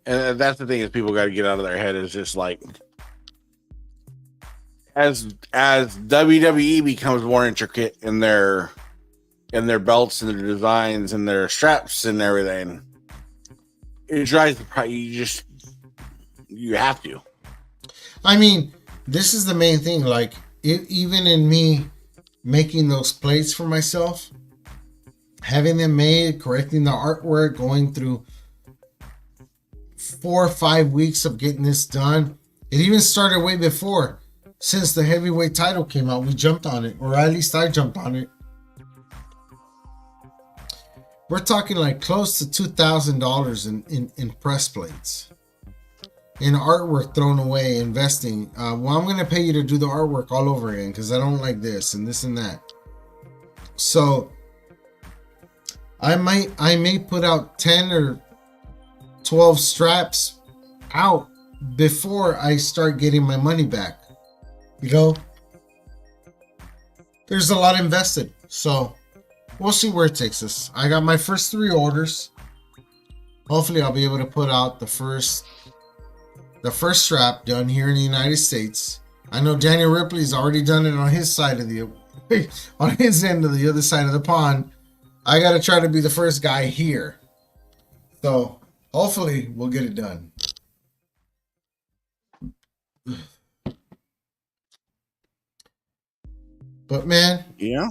And that's the thing is people got to get out of their head is just like, as WWE becomes more intricate in their belts and their designs and their straps and everything, it drives the price. You have to. I mean, this is the main thing. Like, even in me making those plates for myself, having them made, correcting the artwork, going through 4 or 5 weeks of getting this done. It even started way before. Since the heavyweight title came out, we jumped on it, or at least I jumped on it. We're talking like close to $2,000 in press plates, in artwork thrown away, investing. Well, I'm gonna pay you to do the artwork all over again because I don't like this and this and that. So I may put out 10 or 12 straps out before I start getting my money back. You know, there's a lot invested, so we'll see where it takes us. I got my first 3 orders. Hopefully I'll be able to put out the first strap done here in the United States. I know Daniel Ripley's already done it on his side of on his end of the other side of the pond. I got to try to be the first guy here. So hopefully we'll get it done. But man, yeah,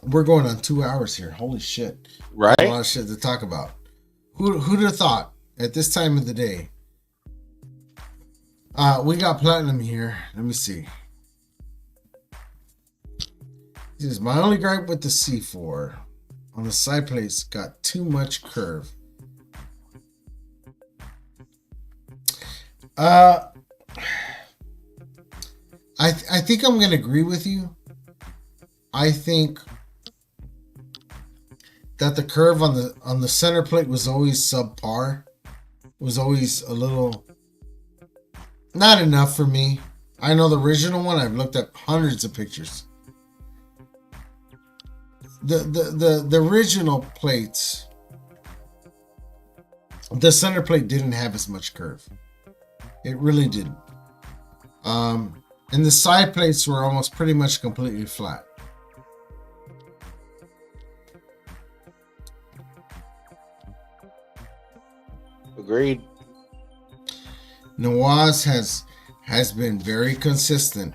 we're going on 2 hours here. Holy shit! Right, a lot of shit to talk about. Who'd have thought at this time of the day? We got platinum here. Let me see. This is my only gripe with the C4. On the side plates, got too much curve. I think I'm gonna agree with you. I think that the curve on the center plate was always subpar. Was always a little not enough for me. I know the original one, I've looked at hundreds of pictures. the original plates, the center plate didn't have as much curve. It really didn't. And the side plates were almost pretty much completely flat. Agreed. Nawaz has been very consistent.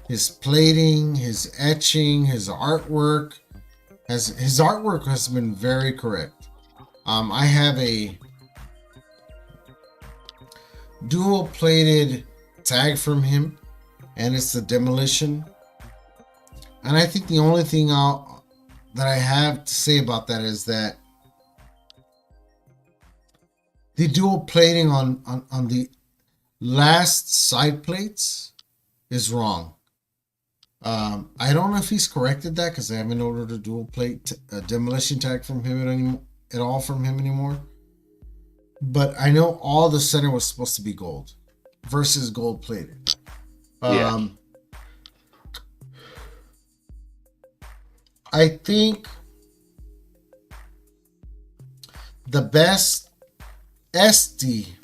His plating, his etching, his artwork has been very correct. I have a dual plated tag from him, and it's the Demolition. And I think the only thing that I have to say about that is that the dual plating on the last side plates is wrong. I don't know if he's corrected that because I haven't ordered a dual plate Demolition tag from him at all from him anymore. But I know all the center was supposed to be gold versus gold plated. Yeah. I think the best SD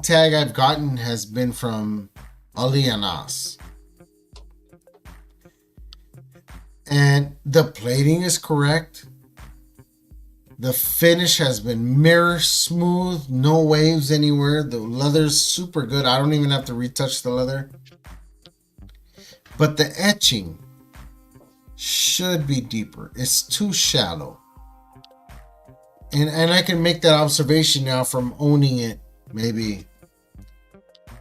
tag I've gotten has been from Ali Anas. And the plating is correct. The finish has been mirror smooth, no waves anywhere. The leather's super good. I don't even have to retouch the leather. But the etching should be deeper. It's too shallow. And I can make that observation now from owning it maybe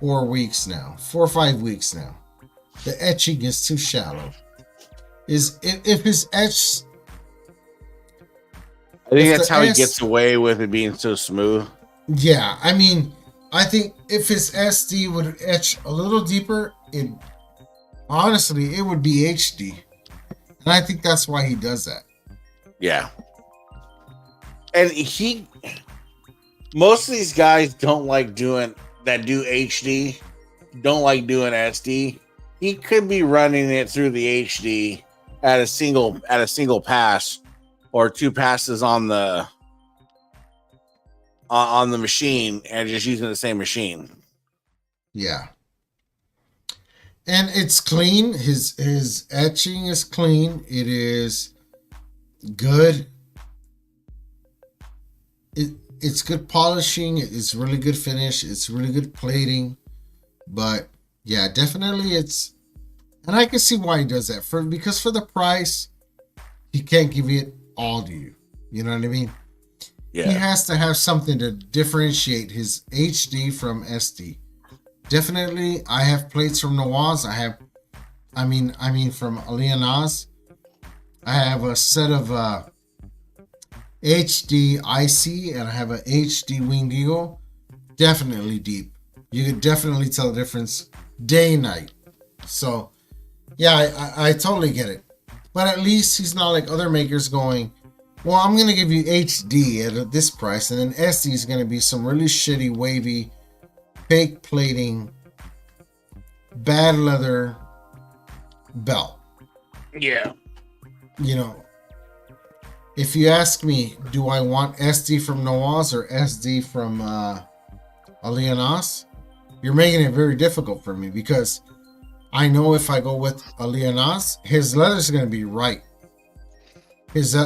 4 weeks now, 4 or 5 weeks now. The etching is too shallow. If his etch, I think that's how he gets away with it being so smooth. Yeah, I mean, I think if his SD would etch a little deeper, it would be HD. And I think that's why he does that. Yeah. And most of these guys don't like do HD, don't like doing SD. He could be running it through the HD at a single pass or 2 passes on the machine and just using the same machine. Yeah. And it's clean. His etching is clean. It is good. It's good polishing. It's really good finish. It's really good plating. But yeah, definitely and I can see why he does that. Because for the price, he can't give it all to you. You know what I mean? Yeah. He has to have something to differentiate his HD from SD. Definitely, I have plates from Nawaz. I mean from Ali Anas. I have a set of HD IC and I have a HD Winged Eagle. Definitely deep. You could definitely tell the difference day and night. So, yeah, I totally get it. But at least he's not like other makers going, well, I'm going to give you HD at this price, and then SD is going to be some really shitty, wavy, fake plating, bad leather belt. Yeah. You know, if you ask me, do I want SD from Nawaz or SD from Ali Anas? You're making it very difficult for me because I know if I go with Ali Anas, his leather is going to be right. His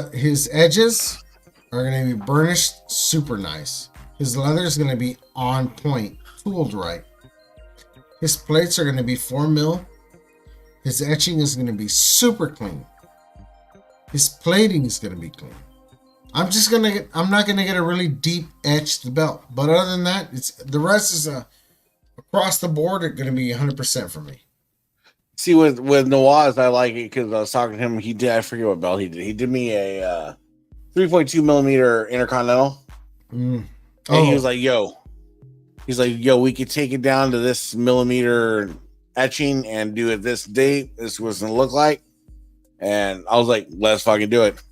edges are going to be burnished super nice. His leather is going to be on point, tooled right. His plates are going to be 4 mil. His etching is going to be super clean. His plating is going to be clean. I'm not going to get a really deep etched belt. But other than that, the rest is across the board, it's going to be 100% for me. See, with Nawaz, I like it because I was talking to him. I forget what belt he did. He did me a 3.2 millimeter Intercontinental. And he was like, yo, we could take it down to this millimeter etching and do it this date. This was going to look like. And I was like, let's fucking do it.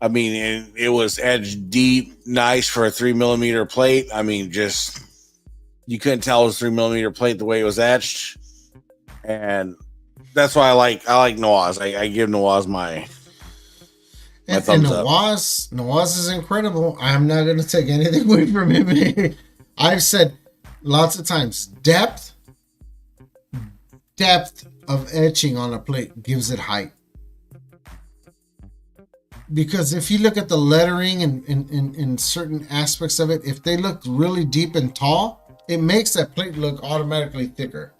I mean, it was edged deep, nice for a 3 millimeter plate. I mean, just, you couldn't tell it was 3 millimeter plate the way it was etched. And That's why I like Nawaz. I give Nawaz my And thumbs up. Nawaz is incredible. I'm not going to take anything away from him. I've said lots of times, depth of etching on a plate gives it height. Because if you look at the lettering and in certain aspects of it, if they look really deep and tall, it makes that plate look automatically thicker.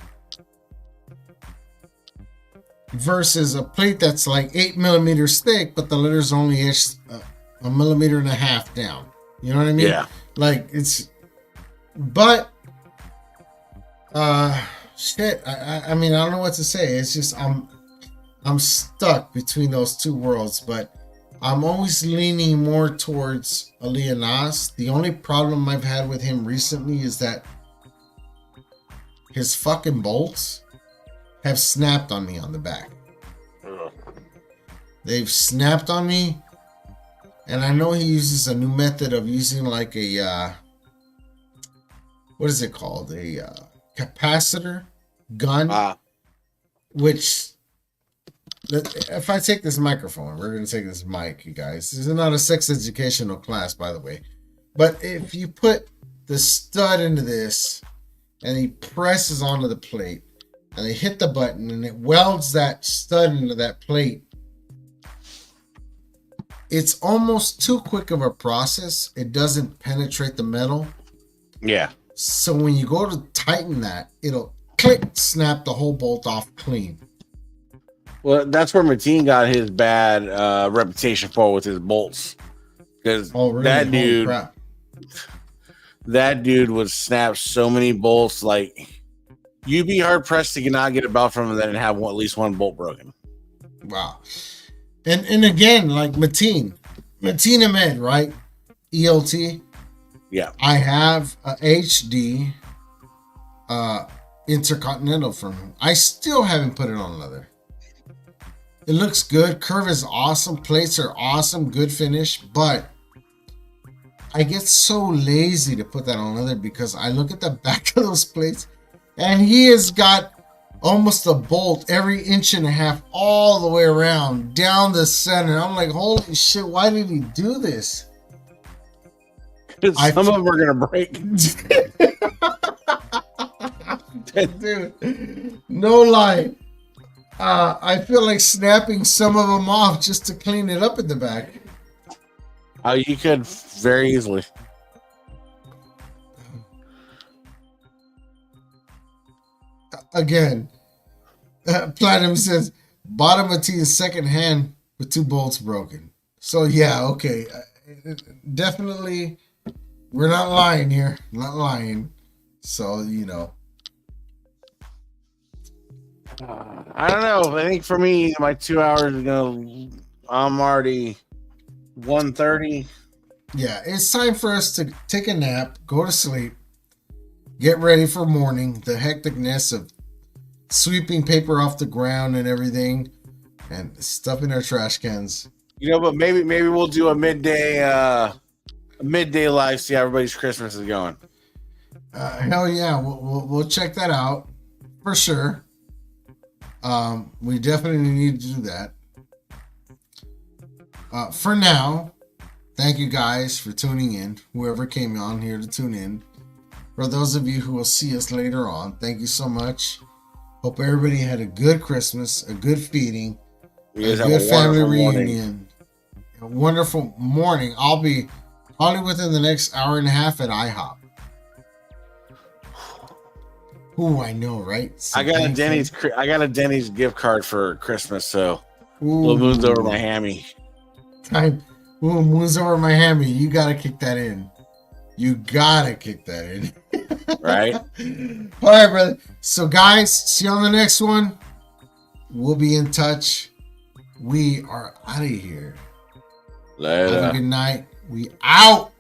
Versus a plate that's like 8 millimeters thick, but the letters only etched a millimeter and a half down. You know what I mean? Yeah. Like it's, but shit. I mean, I don't know what to say. It's just I'm stuck between those two worlds, but I'm always leaning more towards Aliyah Nas. The only problem I've had with him recently is that his fucking bolts have snapped on me on the back. They've snapped on me, and I know he uses a new method of using like a what is it called? A capacitor gun, which if I take this microphone, we're going to take this mic, you guys. This is not a sex educational class, by the way. But if you put the stud into this and he presses onto the plate and they hit the button and it welds that stud into that plate, it's almost too quick of a process. It doesn't penetrate the metal. Yeah. So when you go to tighten that, it'll click, snap the whole bolt off clean. Well, that's where Mateen got his bad reputation for with his bolts. Because that dude would snap so many bolts. Like, you'd be hard pressed to not get a belt from him that didn't have at least one bolt broken. Wow. And again, like Mateen Ahmed, right? ELT. Yeah. I have a HD Intercontinental from him. I still haven't put it on leather. It looks good. Curve is awesome. Plates are awesome. Good finish. But I get so lazy to put that on leather because I look at the back of those plates and he has got almost a bolt every inch and a half all the way around down the center. I'm like, holy shit, why did he do this? Some of them are going to break. Dude, no lie. I feel like snapping some of them off just to clean it up in the back. You could very easily. Again, Platinum says bottom of T is second hand with 2 bolts broken. So yeah, okay, definitely, we're not lying here, not lying. So you know. I don't know. I think for me, my 2 hours I'm already 1:30. Yeah, it's time for us to take a nap, go to sleep, get ready for morning, the hecticness of sweeping paper off the ground and everything, and stuffing our trash cans. You know, but maybe we'll do a midday live, see how everybody's Christmas is going. Hell yeah, we'll check that out for sure. We definitely need to do that. For now, thank you guys for tuning in. Whoever came on here to tune in. For those of you who will see us later on, thank you so much. Hope everybody had a good Christmas, a good feeding, a good family reunion, a wonderful morning. I'll be probably within the next hour and a half at IHOP. Ooh, I know, right? I got a Denny's gift card for Christmas, so we'll move over my hammy. Time. Ooh, moves over my hammy. You gotta kick that in. Right? All right, brother. So, guys, see you on the next one. We'll be in touch. We are out of here. Later. Have a good night. We out.